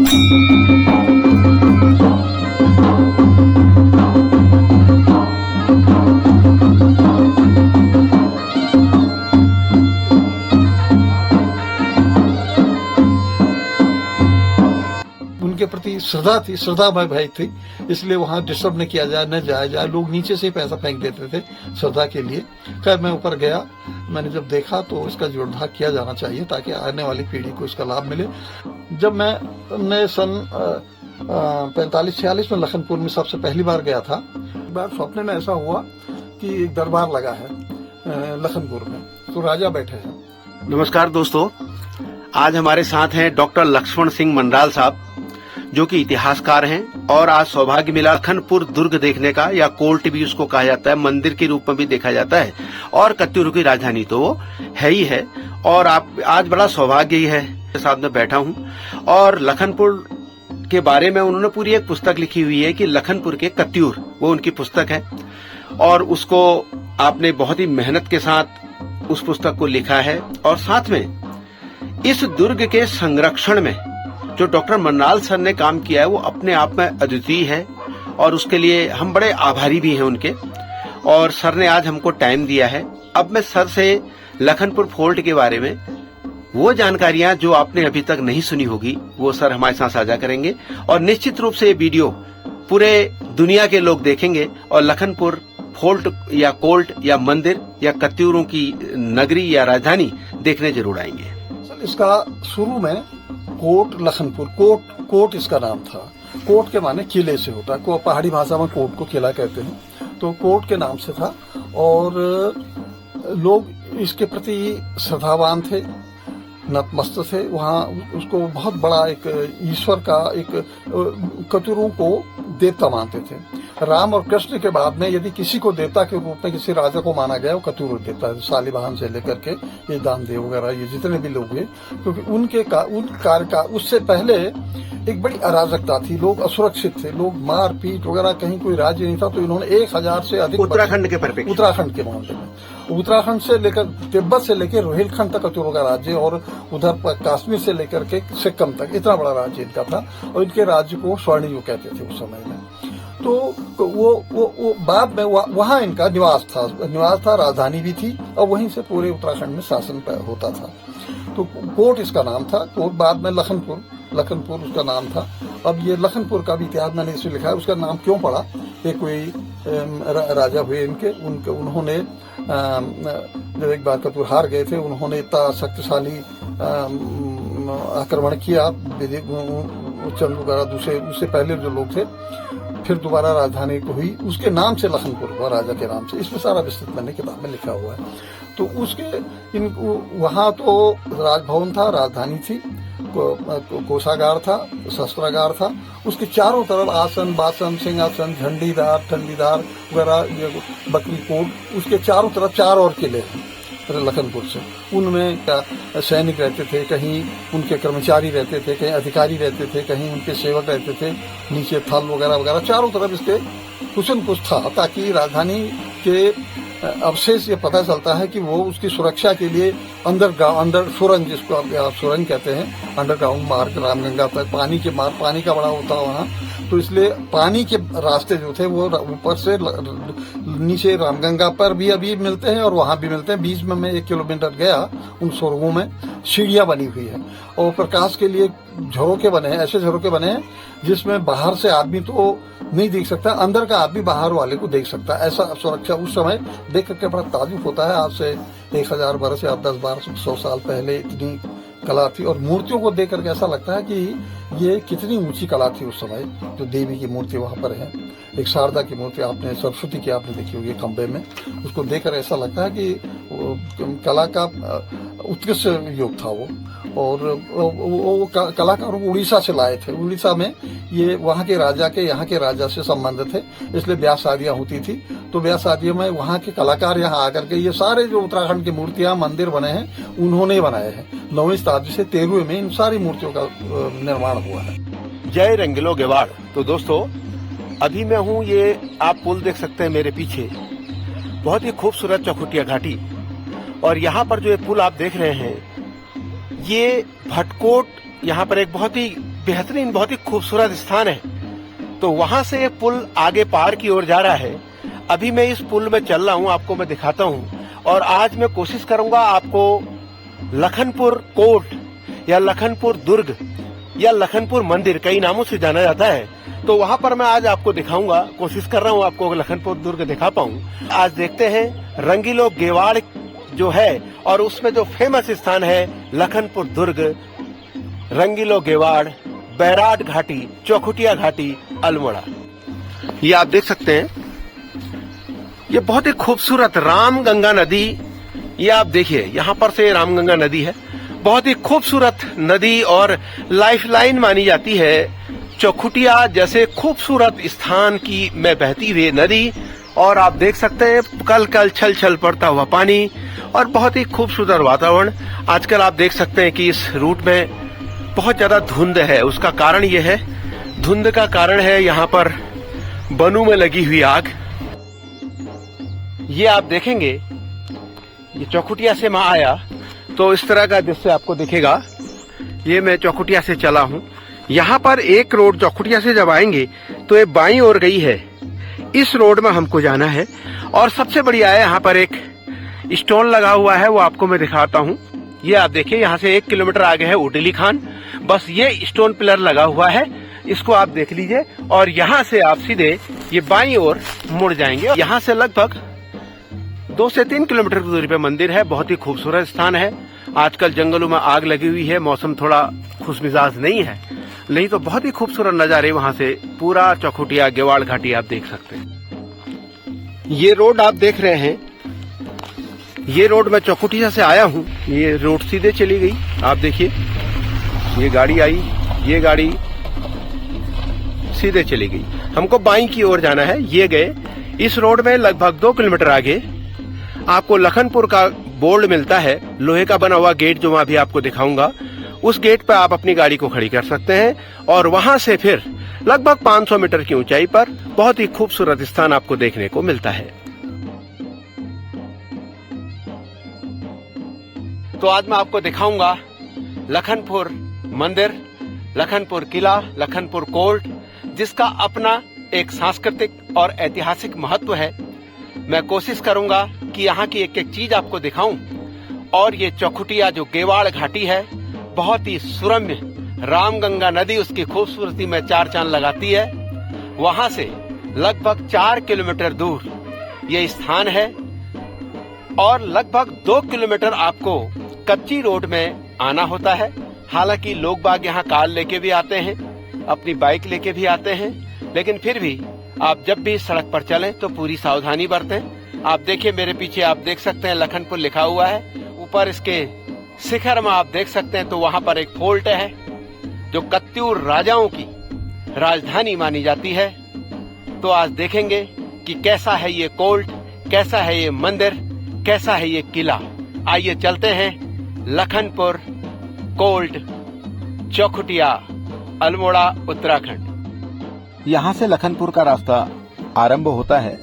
उनके प्रति श्रद्धा थी, श्रद्धामय भाई थी, इसलिए वहां डिस्टर्ब न किया जाए, न जाया जाए। लोग नीचे से पैसा फेंक देते थे श्रद्धा के लिए। खैर मैं ऊपर गया, मैंने जब देखा तो इसका जीर्णोद्धार किया जाना चाहिए ताकि आने वाली पीढ़ी को इसका लाभ मिले। जब मैं सन 45-46 में लखनपुर में सबसे पहली बार गया था, एक बार स्वप्न में ऐसा हुआ कि एक दरबार लगा है लखनपुर में, तो राजा बैठे हैं। नमस्कार दोस्तों, आज हमारे साथ हैं डॉक्टर लक्ष्मण सिंह मंडराल साहब, जो कि इतिहासकार हैं और आज सौभाग्य मिला लखनपुर दुर्ग देखने का, या कोर्ट भी उसको कहा जाता है, मंदिर के रूप में भी देखा जाता है, और कत्यूर की राजधानी तो वो है ही है। और आप आज बड़ा सौभाग्य ही है, साथ में बैठा हूं, और लखनपुर के बारे में उन्होंने पूरी एक पुस्तक लिखी हुई है कि लखनपुर के कत्यूर, वो उनकी पुस्तक है, और उसको आपने बहुत ही मेहनत के साथ उस पुस्तक को लिखा है। और साथ में इस दुर्ग के संरक्षण में जो डॉक्टर मंडराल सर ने काम किया है वो अपने आप में अद्वितीय है, और उसके लिए हम बड़े आभारी भी हैं उनके। और सर ने आज हमको टाइम दिया है। अब मैं सर से लखनपुर फोर्ट के बारे में वो जानकारियां जो आपने अभी तक नहीं सुनी होगी, वो सर हमारे साथ साझा करेंगे, और निश्चित रूप से ये वीडियो पूरे दुनिया के लोग देखेंगे और लखनपुर फोर्ट या कोर्ट या मंदिर या कत्यूरों की नगरी या राजधानी देखने जरूर आएंगे। इसका शुरू में कोट लखनपुर, कोट इसका नाम था। कोट के माने किले से होता है, पहाड़ी भाषा में कोट को किला कहते हैं, तो कोट के नाम से था। और लोग इसके प्रति श्रद्धावान थे, नतमस्तक थे। वहाँ उसको बहुत बड़ा एक ईश्वर का, एक कत्यूरों को देवता मानते थे। राम और कृष्ण के बाद में यदि किसी को देवता के रूप में किसी राजा को माना गया, वो कत्यूर देवता है। शालिवाहन से लेकर के ये दामदेव वगैरह, ये जितने भी लोग हैं, क्योंकि उन कार्य का उससे पहले एक बड़ी अराजकता थी, लोग असुरक्षित थे, लोग मार पीट वगैरह, कहीं कोई राज्य नहीं था। तो इन्होंने 1000 से अधिक उत्तराखंड के परिप्रेक्ष्य, उत्तराखंड के मामले में, उत्तराखंड से लेकर तिब्बत से लेकर रोहिलखंड तक कत्यूरों का राज्य, और उधर कश्मीर से लेकर के सिक्किम तक, इतना बड़ा राज्य इनका था। और इनके राज्य को स्वर्णयुग कहते थे उस समय में। तो वो बाद में वहाँ इनका निवास था, राजधानी भी थी, और वहीं से पूरे उत्तराखंड में शासन होता था। तो कोट इसका नाम था। कोट बाद में लखनपुर उसका नाम था। अब ये लखनपुर का भी इतिहास मैंने इसमें लिखा है, उसका नाम क्यों पड़ा। ये कोई राजा हुए उन्होंने जब एक बार कत्यूर हार गए थे, उन्होंने इतना शक्तिशाली आक्रमण किया, चंद वगैरह दूसरे उससे पहले जो लोग थे, फिर दोबारा राजधानी को हुई, उसके नाम से लखनपुर हुआ, राजा के नाम से। इसमें सारा विस्तृत मैंने किताब में लिखा हुआ है। तो उसके वहाँ तो राजभवन था, राजधानी थी, कोषागार था, शस्त्रागार था, उसके चारों तरफ आसन बासन सिंहासन झंडीदार ठंडीदार वगैरह, बकरी कोट, उसके चारों तरफ 4 और किले हैं लखनपुर से। उनमें सैनिक रहते थे, कहीं उनके कर्मचारी रहते थे, कहीं अधिकारी रहते थे, कहीं उनके सेवक रहते थे, नीचे थल वगैरह वगैरह, चारों तरफ इसके कुछ न कुछ था, ताकि राजधानी के अवशेष ये पता चलता है कि वो उसकी सुरक्षा के लिए अंडर सुरंग, जिसको आप सुरंग कहते हैं, अंडरग्राउंड मार्ग, रामगंगा तक पानी का बड़ा होता वहाँ। तो इसलिए पानी के रास्ते जो थे वो ऊपर से नीचे रामगंगा पर भी अभी मिलते हैं और वहाँ भी मिलते हैं। बीच में मैं 1 किलोमीटर गया, उन सुरंगों में सीढ़ियाँ बनी हुई है, और प्रकाश के लिए झरोके बने हैं, ऐसे झरोके बने हैं जिसमें बाहर से आदमी तो नहीं देख सकता, अंदर का आदमी बाहर वाले को देख सकता है। ऐसा सुरक्षा उस समय देख करके बड़ा ताजुब होता है। आज से 1000 बरस या 10-1200 साल पहले इतनी कला थी, और मूर्तियों को देख करके ऐसा लगता है कि ये कितनी ऊंची कला थी उस समय। जो देवी की मूर्ति वहाँ पर है, एक शारदा की मूर्ति आपने, सरस्वती की आपने देखी होगी खंबे में, उसको देखकर ऐसा लगता है कि कला का उत्कृष्ट योग था वो। और वो कलाकार उड़ीसा से लाए थे। उड़ीसा में ये वहाँ के राजा के यहाँ के राजा से संबंध थे, इसलिए ब्याह शादियाँ होती थी। तो ब्याह शादियों में वहाँ के कलाकार यहाँ आकर के ये सारे जो उत्तराखंड की मूर्तियाँ मंदिर बने हैं उन्होंने बनाए हैं। 9वीं शताब्दी से 13वीं में इन सारी मूर्तियों का निर्माण हुआ है। जय रंगलो गेवाड़। तो दोस्तों, अभी मैं हूँ, ये आप पुल देख सकते हैं मेरे पीछे, बहुत ही खूबसूरत चौखुटिया घाटी। और यहाँ पर जो ये पुल आप देख रहे हैं, ये भटकोट, यहाँ पर एक बहुत ही बेहतरीन, बहुत ही खूबसूरत स्थान है। तो वहां से एक पुल आगे पार की ओर जा रहा है। अभी मैं इस पुल में चल रहा हूं, आपको मैं दिखाता हूं। और आज मैं कोशिश करूंगा आपको लखनपुर कोट या लखनपुर दुर्ग या लखनपुर मंदिर, कई नामों से जाना जाता है, तो वहां पर मैं आज आपको दिखाऊंगा। कोशिश कर रहा हूं आपको लखनपुर दुर्ग दिखा पाऊं। आज देखते हैं रंगीलो गेवाड़ जो है और उसमें जो फेमस स्थान है लखनपुर दुर्ग, रंगीलो गेवाड़, बैराट घाटी, चौखुटिया घाटी, अल्मोड़ा। ये आप देख सकते हैं, ये बहुत ही खूबसूरत रामगंगा नदी। ये आप देखिए, यहाँ पर से रामगंगा नदी है, बहुत ही खूबसूरत नदी और लाइफलाइन मानी जाती है चौखुटिया जैसे खूबसूरत स्थान की में बहती हुई नदी। और आप देख सकते हैं कल कल छल छल पड़ता हुआ पानी और बहुत ही खूबसूरत वातावरण। आजकल आप देख सकते हैं कि इस रूट में बहुत ज्यादा धुंध है। उसका कारण ये है, धुंध का कारण है यहाँ पर बनू में लगी हुई आग। ये आप देखेंगे, ये चौखुटिया से मैं आया तो इस तरह का दृश्य आपको दिखेगा। ये मैं चौखुटिया से चला हूँ। यहाँ पर एक रोड चौखुटिया से जब आएंगे तो ये बाईं ओर गई है, इस रोड में हमको जाना है। और सबसे बढ़िया है, यहाँ पर एक स्टोन लगा हुआ है, वो आपको मैं दिखाता हूँ। ये आप देखिए, यहाँ से 1 किलोमीटर आगे है उटेली खान, बस ये स्टोन पिलर लगा हुआ है, इसको आप देख लीजिए। और यहाँ से आप सीधे ये बाईं ओर मुड़ जाएंगे। यहाँ से लगभग 2 से 3 किलोमीटर की दूरी पे मंदिर है। बहुत ही खूबसूरत स्थान है। आजकल जंगलों में आग लगी हुई है, मौसम थोड़ा खुशमिजाज नहीं है, नहीं तो बहुत ही खूबसूरत नजारे वहां से पूरा चौखुटिया गेवाड़ घाटी आप देख सकते हैं। ये रोड आप देख रहे हैं, ये रोड मैं चौखुटिया से आया हूँ। ये रोड सीधे चली गई, आप देखिए, ये गाड़ी आई, ये गाड़ी सीधे चली गई। हमको बाईं की ओर जाना है, ये गए। इस रोड में लगभग 2 किलोमीटर आगे आपको लखनपुर का बोर्ड मिलता है, लोहे का बना हुआ गेट, जो मैं अभी आपको दिखाऊंगा। उस गेट पर आप अपनी गाड़ी को खड़ी कर सकते हैं और वहां से फिर लगभग 500 मीटर की ऊंचाई पर बहुत ही खूबसूरत स्थान आपको देखने को मिलता है। तो आज मैं आपको दिखाऊंगा लखनपुर मंदिर, लखनपुर किला, लखनपुर कोर्ट, जिसका अपना एक सांस्कृतिक और ऐतिहासिक महत्व है। मैं कोशिश करूंगा कि यहाँ की एक एक चीज आपको दिखाऊं। और ये चौखुटिया जो गेवाड़ घाटी है, बहुत ही सुरम्य, रामगंगा नदी उसकी खूबसूरती में 4 चांद लगाती है। वहां से लगभग 4 किलोमीटर दूर ये स्थान है और लगभग 2 किलोमीटर आपको कच्ची रोड में आना होता है। हालांकि लोग बाग यहाँ कार लेके भी आते हैं, अपनी बाइक लेके भी आते हैं, लेकिन फिर भी आप जब भी सड़क पर चलें तो पूरी सावधानी बरतें। आप देखिए, मेरे पीछे आप देख सकते हैं लखनपुर लिखा हुआ है। ऊपर इसके शिखर में आप देख सकते हैं तो वहां पर एक फोर्ट है जो कत्यूर राजाओं की राजधानी मानी जाती है। तो आज देखेंगे कि कैसा है ये कोर्ट, कैसा है ये मंदिर, कैसा है ये किला। आइए चलते हैं लखनपुर कोर्ट, चौखुटिया, अल्मोड़ा, उत्तराखंड। यहाँ से लखनपुर का रास्ता आरंभ होता है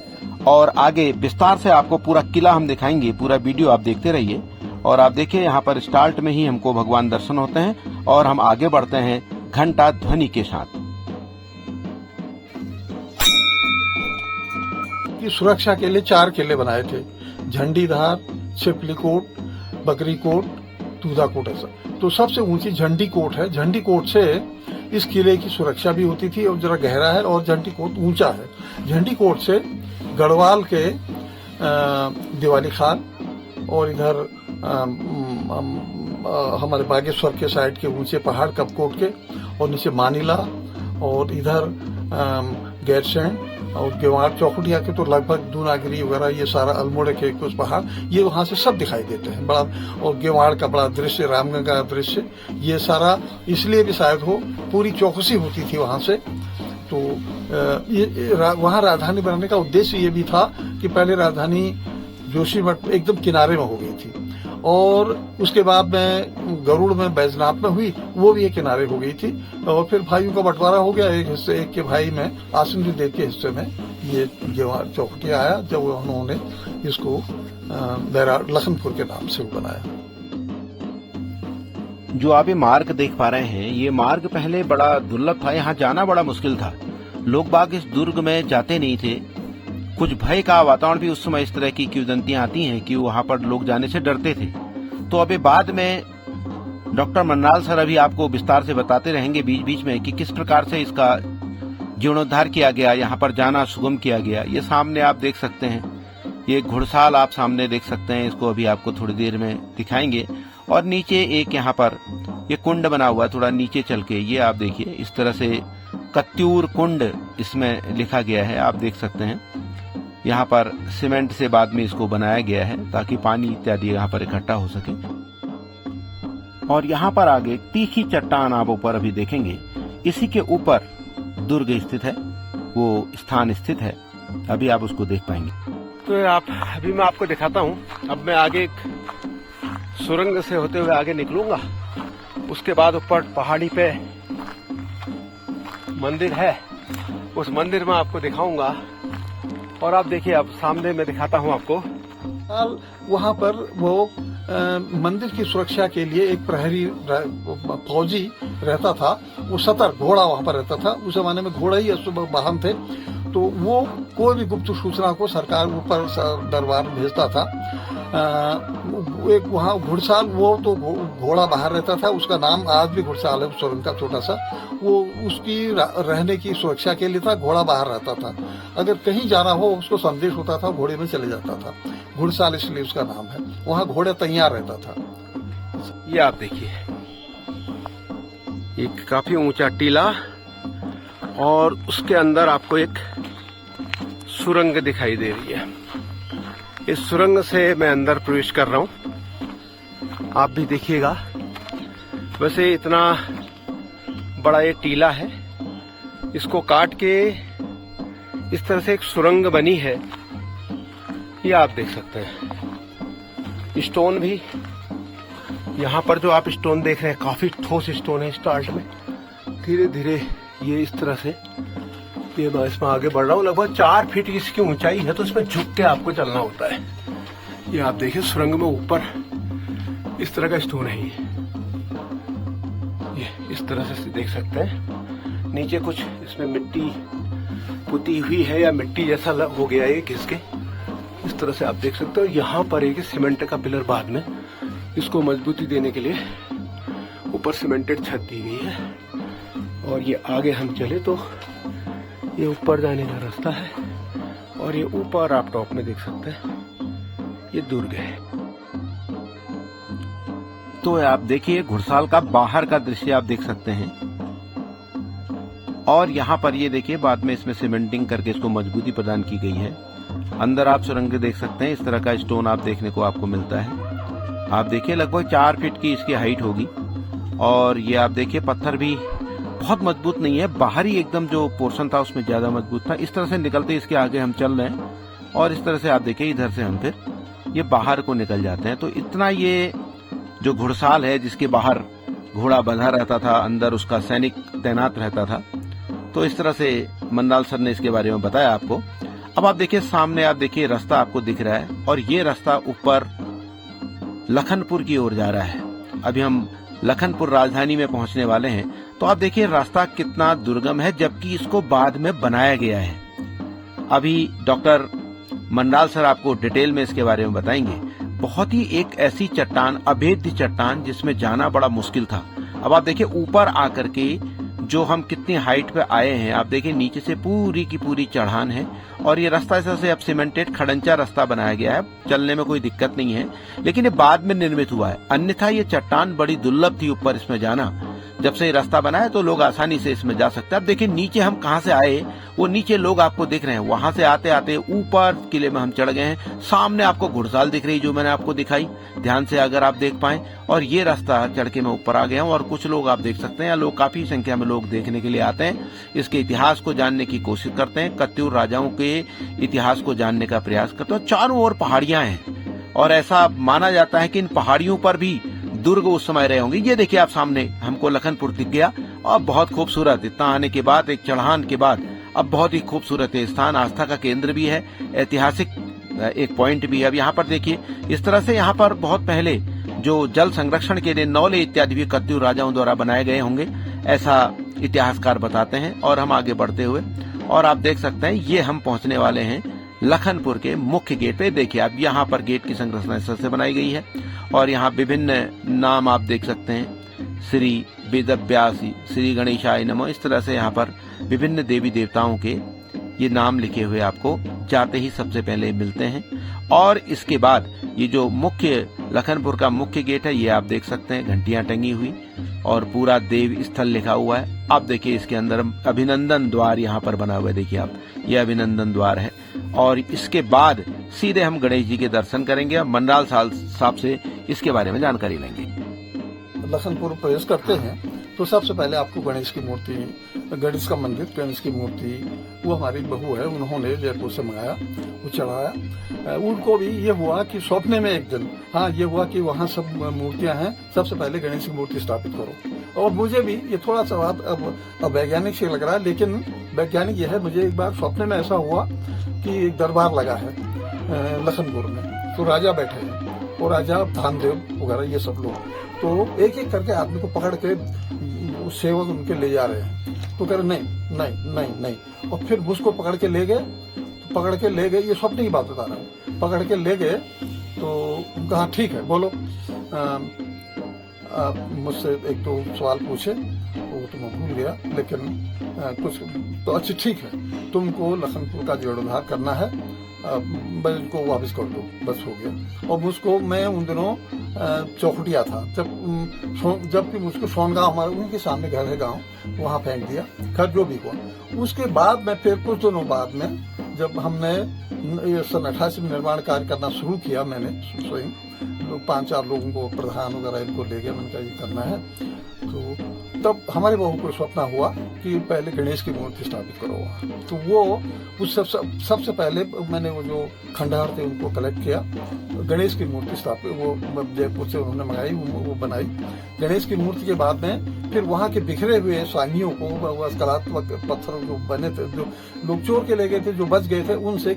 और आगे विस्तार से आपको पूरा किला हम दिखाएंगे। पूरा वीडियो आप देखते रहिए। और आप देखिए, यहाँ पर स्टार्ट में ही हमको भगवान दर्शन होते हैं और हम आगे बढ़ते हैं घंटा ध्वनि के साथ। की सुरक्षा के लिए 4 किले बनाए थे, झंडीधार, छिपलीकोट, बकरीकोट, दूधाकोट। ऐसा तो सबसे ऊंची झंडी कोट है। झंडी कोट से इस किले की सुरक्षा भी होती थी और जरा गहरा है और झंडी कोट ऊंचा है। झंडी कोट से गढ़वाल के दिवाली खान और इधर हमारे बागेश्वर के साइड के ऊंचे पहाड़ कपकोट के, और नीचे मानिला, और इधर गैरसैंण और गेवाड़, चौखुटिया के तो लगभग दूनागिरी वगैरह, ये सारा अल्मोड़े के कुछ पहाड़, ये वहां से सब दिखाई देते हैं बड़ा। और गेवाड़ का बड़ा दृश्य, रामगंगा का दृश्य, ये सारा इसलिए भी शायद हो, पूरी चौकसी होती थी वहां से। तो वहां राजधानी बनाने का उद्देश्य ये भी था कि पहले राजधानी जोशीमठ एकदम किनारे में हो गई थी और उसके बाद में गरुड़ में बैजनाथ में हुई, वो भी एक किनारे हो गई थी। और फिर भाइयों का बंटवारा हो गया, एक हिस्से, एक के भाई में, आसिम देव के हिस्से में ये गेवाड़ चौखुटिया आया, जब उन्होंने इसको बैराट लखनपुर के नाम से बनाया। जो आप ये मार्ग देख पा रहे हैं, ये मार्ग पहले बड़ा दुर्लभ था, यहाँ जाना बड़ा मुश्किल था। लोग बाग इस दुर्ग में जाते नहीं थे। कुछ भय का वातावरण भी उस समय, इस तरह की किंवदंतियां आती हैं कि वहां पर लोग जाने से डरते थे। तो अभी बाद में डॉक्टर मनराल सर अभी आपको विस्तार से बताते रहेंगे बीच बीच में कि किस प्रकार से इसका जीर्णोद्धार किया गया, यहाँ पर जाना सुगम किया गया। ये सामने आप देख सकते हैं, ये घुड़साल आप सामने देख सकते हैं, इसको अभी आपको थोड़ी देर में दिखाएंगे। और नीचे एक यहाँ पर ये कुंड बना हुआ है, थोड़ा नीचे चल के ये आप देखिए, इस तरह से कत्यूर कुंड इसमें लिखा गया है, आप देख सकते हैं। यहाँ पर सीमेंट से बाद में इसको बनाया गया है ताकि पानी इत्यादि यहाँ पर इकट्ठा हो सके। और यहाँ पर आगे तीखी चट्टान आप ऊपर अभी देखेंगे, इसी के ऊपर दुर्ग स्थित है, वो स्थान स्थित है, अभी आप उसको देख पाएंगे। तो अभी मैं आपको दिखाता हूँ। अब मैं आगे एक सुरंग से होते हुए आगे निकलूंगा, उसके बाद ऊपर पहाड़ी पे मंदिर है, उस मंदिर में आपको दिखाऊंगा। और आप देखिए, अब सामने मैं दिखाता हूँ आपको। वहाँ पर वो मंदिर की सुरक्षा के लिए एक प्रहरी फौजी रहता था, वो सतर्क घोड़ा वहाँ पर रहता था। उस जमाने में घोड़ा ही वाहन थे, तो वो कोई भी गुप्त सूचना को सरकार ऊपर दरबार में भेजता था। एक वहाँ घुड़साल, वो तो घोड़ा बाहर रहता था, उसका नाम आज भी घुड़साल है, सुरंग का छोटा सा। वो उसकी रहने की सुरक्षा के लिए था, घोड़ा बाहर रहता था। अगर कहीं जाना हो उसको संदेश होता था, घोड़े में चले जाता था, घुड़साल इसलिए उसका नाम है। वहाँ घोड़े तैयार रहता था। ये आप देखिए, एक काफी ऊंचा टीला और उसके अंदर आपको एक सुरंग दिखाई दे रही है। इस सुरंग से मैं अंदर प्रवेश कर रहा हूं, आप भी देखिएगा। वैसे इतना बड़ा ये टीला है, इसको काट के इस तरह से एक सुरंग बनी है, ये आप देख सकते हैं। स्टोन भी यहाँ पर जो आप स्टोन देख रहे हैं, काफी ठोस स्टोन है। स्टार्ट में धीरे धीरे ये इस तरह से, ये मैं इसमें आगे बढ़ रहा हूँ। लगभग 4 फीट इसकी ऊंचाई है, तो इसमें झुक के आपको चलना होता है। ये आप देखिए, सुरंग में ऊपर इस तरह का स्टोन है। ये इस तरह से देख सकते हैं। नीचे कुछ इसमें मिट्टी पुती हुई है या मिट्टी जैसा हो गया है घिस के, इस तरह से आप देख सकते हो। यहाँ पर एक सीमेंट का पिलर बाद में इसको मजबूती देने के लिए ऊपर सीमेंटेड छत दी गई है। और ये आगे हम चले तो ये ऊपर जाने का रास्ता है, और ये ऊपर आप टॉप में देख सकते हैं, ये दुर्ग है। तो आप देखिए, घुड़साल का बाहर का दृश्य आप देख सकते हैं। और यहाँ पर ये देखिए, बाद में इसमें सीमेंटिंग करके इसको मजबूती प्रदान की गई है। अंदर आप सुरंग देख सकते हैं, इस तरह का स्टोन आप देखने को आपको मिलता है। आप देखिए, लगभग 4 फीट की इसकी हाइट होगी। और ये आप देखिए, पत्थर भी बहुत मजबूत नहीं है, बाहरी एकदम जो पोर्शन था उसमें ज्यादा मजबूत था। इस तरह से निकलते इसके आगे हम चल रहे हैं, और इस तरह से आप देखिए, इधर से हम फिर ये बाहर को निकल जाते हैं। तो इतना ये जो घुड़साल है, जिसके बाहर घोड़ा बंधा रहता था, अंदर उसका सैनिक तैनात रहता था। तो इस तरह से मनराल सर ने इसके बारे में बताया आपको। अब आप देखिए, सामने आप देखिए रास्ता आपको दिख रहा है, और ये रास्ता ऊपर लखनपुर की ओर जा रहा है। अभी हम लखनपुर राजधानी में पहुंचने वाले हैं। तो आप देखिए रास्ता कितना दुर्गम है, जबकि इसको बाद में बनाया गया है। अभी डॉक्टर मनराल सर आपको डिटेल में इसके बारे में बताएंगे। बहुत ही एक ऐसी चट्टान, अभेद्य चट्टान, जिसमें जाना बड़ा मुश्किल था। अब आप देखिए, ऊपर आकर के जो हम कितनी हाइट पे आए हैं, आप देखिए नीचे से पूरी की पूरी चढ़ान है। और ये रास्ता ऐसा से अब सीमेंटेड खड़ंचा रास्ता बनाया गया है, चलने में कोई दिक्कत नहीं है। लेकिन ये बाद में निर्मित हुआ है, अन्यथा ये चट्टान बड़ी दुर्लभ थी ऊपर इसमें जाना। जब से ये रास्ता बना है तो लोग आसानी से इसमें जा सकते हैं। अब देखिए, नीचे हम कहाँ से आए, वो नीचे लोग आपको दिख रहे हैं। वहां से आते आते ऊपर किले में हम चढ़ गए हैं। सामने आपको घुड़साल दिख रही, जो मैंने आपको दिखाई, ध्यान से अगर आप देख पाए। और ये रास्ता चढ़ के मैं ऊपर आ गया हूँ। और कुछ लोग आप देख सकते हैं, लोग काफी संख्या में लोग देखने के लिए आते हैं, इसके इतिहास को जानने की कोशिश करते हैं, कत्यूर राजाओं के इतिहास को जानने का प्रयास करते हैं। चारों ओर पहाड़ियां हैं, और ऐसा माना जाता है कि इन पहाड़ियों पर भी दुर्ग उस समय रहे होंगे। ये देखिए, आप सामने हमको लखनपुर दिख गया, और बहुत खूबसूरत, इतना आने के बाद, एक चढ़ान के बाद अब बहुत ही खूबसूरत है स्थान। आस्था का केंद्र भी है, ऐतिहासिक एक पॉइंट भी है। अब यहाँ पर देखिए, इस तरह से यहाँ पर बहुत पहले जो जल संरक्षण के लिए नौले इत्यादि भी कत्यूर राजाओं द्वारा बनाए गए होंगे, ऐसा इतिहासकार बताते हैं। और हम आगे बढ़ते हुए और आप देख सकते हैं ये हम पहुंचने वाले हैं लखनपुर के मुख्य गेट पे। देखिए आप यहाँ पर गेट की संरचना इस तरह से बनाई गई है और यहाँ विभिन्न नाम आप देख सकते हैं, श्री वेदव्यासी, श्री गणेशाय नमः, इस तरह से यहाँ पर विभिन्न देवी देवताओं के ये नाम लिखे हुए आपको जाते ही सबसे पहले मिलते हैं। और इसके बाद ये जो मुख्य लखनपुर का मुख्य गेट है, ये आप देख सकते हैं घंटियां टंगी हुई और पूरा देव स्थल लिखा हुआ है। आप देखिए इसके अंदर अभिनंदन द्वार यहाँ पर बना हुआ है, देखिए आप, ये अभिनंदन द्वार है। और इसके बाद सीधे हम गणेश जी के दर्शन करेंगे और मनराल साहब से इसके बारे में जानकारी लेंगे। लखनपुर प्रवेश करते हैं तो सबसे पहले आपको गणेश की मूर्ति, गणेश का मंदिर, गणेश की मूर्ति, वो हमारी बहू है, उन्होंने जयपुर से मंगाया, वो चढ़ाया। उनको भी ये हुआ कि सपने में एक दिन, हाँ ये हुआ कि वहाँ सब मूर्तियां हैं, सबसे पहले गणेश की मूर्ति स्थापित करो। और मुझे भी ये थोड़ा सा बात अब वैज्ञानिक से लग रहा है, लेकिन वैज्ञानिक ये है, मुझे एक बार सपने में ऐसा हुआ कि एक दरबार लगा है लखनपुर में, तो राजा बैठे हैं और राजा धामदेव वगैरह ये सब लोग, तो एक एक करके आदमी को पकड़ के सेवक उनके ले जा रहे हैं। तो कह रहे नहीं नहीं नहीं नहीं, और फिर उसको पकड़ के ले गए, ये स्वप्न की बात बता रहा हूँ, पकड़ के ले गए तो कहा ठीक है बोलो, मुझसे एक तो सवाल पूछे, वो तो मैं भूल गया, लेकिन कुछ तो अच्छा ठीक है, तुमको लखनपुर का जीर्णोद्धार करना है, बस इनको वापस कर दो, बस हो गया। और मुझको, मैं उन दिनों चौखटिया था, जबकि मुझको सोनगांव, हमारे उनके सामने घर है गांव, वहां फेंक दिया। खैर जो भी हुआ, उसके बाद में फिर कुछ दिनों बाद में जब हमने सन 88 में निर्माण कार्य करना शुरू किया, मैंने स्वयं 5-4 लोगों को, प्रधान वगैरह इनको ले गए, मैंने कहा ये करना है। तो तब हमारे बहू को सपना हुआ कि पहले गणेश की मूर्ति स्थापित करो। तो वो उस सबसे पहले मैंने वो जो खंडहर थे उनको कलेक्ट किया, गणेश की मूर्ति स्थापित, वो जयपुर से उन्होंने मंगाई, वो बनाई गणेश की मूर्ति। के बाद में फिर वहाँ के बिखरे हुए साइनियों को, कलात्मक पत्थर जो बने थे, जो लोग चोर के ले गए थे, जो बच गए थे, उनसे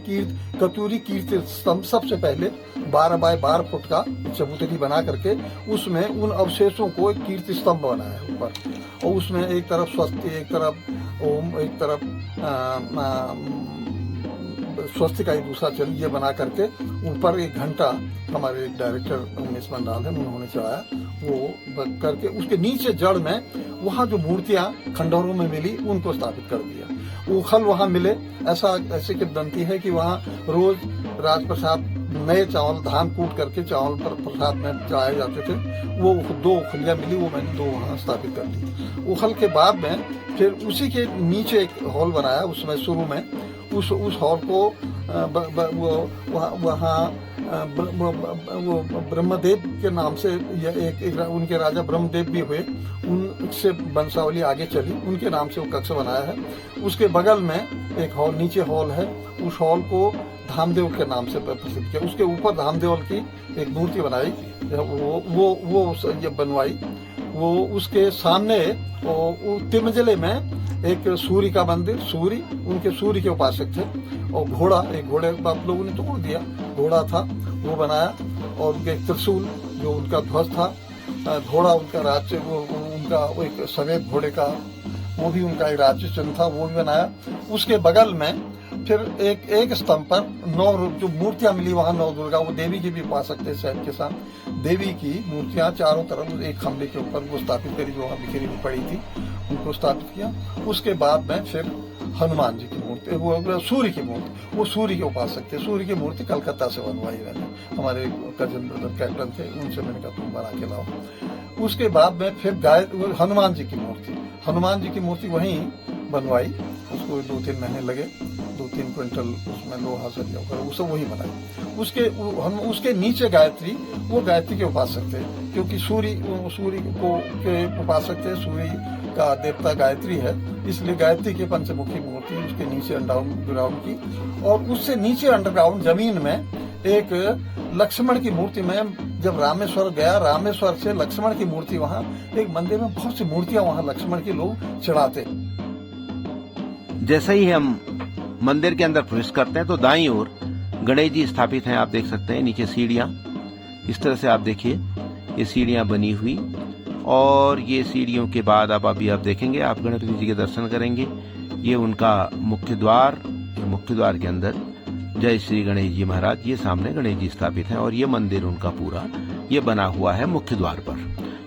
कतूरी कीर्ति स्तंभ सबसे पहले 12 बाय 12 फुट का चबूतरी बना करके उसमें उन अवशेषों को एक कीर्ति स्तंभ बनाया है ऊपर, और उसमें एक तरफ स्वस्ति, एक तरफ ओम, एक तरफ स्वस्ति का एक दूसरा चिन्ह, ये बना करके ऊपर एक घंटा हमारे डायरेक्टर उमेश मंडाल है, उन्होंने चढ़ाया, वो करके उसके नीचे जड़ में वहाँ जो मूर्तियां खंडहरों में मिली उनको स्थापित कर दिया। उखल वहाँ मिले, ऐसी किंवदंती है कि वहाँ रोज राजप्रसाद नए चावल, धान कूट करके चावल पर प्रसाद में चढ़ाए जाते थे। वो 2 उखलियां मिली, वो मैंने 2 वहाँ स्थापित कर दी। उखल के बाद में फिर उसी के नीचे एक हॉल बनाया, उसमें शुरू में उस हॉल को वहाँ ब्रह्मदेव के नाम से एक उनके राजा ब्रह्मदेव भी हुए, उनसे वंशावली आगे चली, उनके नाम से वो कक्ष बनाया है। उसके बगल में एक हॉल, नीचे हॉल है, उस हॉल को धामदेव के नाम से प्रसिद्ध किया। उसके ऊपर धामदेव की एक मूर्ति बनाई, वो ये बनवाई। वो उसके सामने तिमजले में एक सूर्य का मंदिर, उनके सूर्य के उपासक थे, और घोड़ा, एक घोड़े आप लोगों ने तोड़ दिया, घोड़ा था वो बनाया, और उनके त्रिशूल जो उनका ध्वज था, घोड़ा उनका राज्य, उनका एक सफेद घोड़े का, वो भी उनका एक राज्य चिन्ह था, वो भी बनाया। उसके बगल में फिर एक स्तंभ पर 9 जो मूर्तियां मिली, वहां 9 दुर्गा, वो देवी की भी उपासक थे साहब के साथ, देवी की मूर्तियां चारों तरफ एक खंभे के ऊपर वो स्थापित करी, जो वहां बिखरी हुई पड़ी थी, उनको स्थापित किया। उसके बाद में फिर हनुमान जी की मूर्ति, वो सूर्य की मूर्ति, वो सूर्य के उपासक थे, सूर्य की मूर्ति कलकत्ता से बनवाई मैंने, हमारे कजिन ब्रदर कैप्टन थे, उनसे मैंने कहा तुम बना के लाओ। उसके बाद में फिर हनुमान जी की मूर्ति वहीं बनवाई, उसको 2-3 महीने लगे, 2-3 क्विंटल उसमें लोहा सरिया वगैरह वो सब वही बनाई। उसके नीचे गायत्री, वो गायत्री के उपासक थे, क्योंकि सूर्य को के उपासक थे, सूर्य का देवता गायत्री है, इसलिए गायत्री की पंचमुखी मूर्ति उसके नीचे अंडरग्राउंड की। और उससे नीचे अंडरग्राउंड जमीन में एक लक्ष्मण की मूर्ति, में जब रामेश्वर गया, रामेश्वर से लक्ष्मण की मूर्ति, वहाँ एक मंदिर में बहुत सी मूर्तियां वहाँ लक्ष्मण की लोग चढ़ाते। जैसे ही हम मंदिर के अंदर प्रवेश करते हैं तो दाईं ओर गणेश जी स्थापित हैं, आप देख सकते हैं, नीचे सीढ़ियां, इस तरह से आप देखिए, ये सीढ़ियां बनी हुई, और ये सीढ़ियों के बाद अब अभी आप देखेंगे, आप गणपति जी के दर्शन करेंगे। ये उनका मुख्य द्वार, मुख्य द्वार के अंदर जय श्री गणेश जी महाराज, ये सामने गणेश जी स्थापित हैं, और ये मंदिर उनका पूरा ये बना हुआ है मुख्य द्वार पर,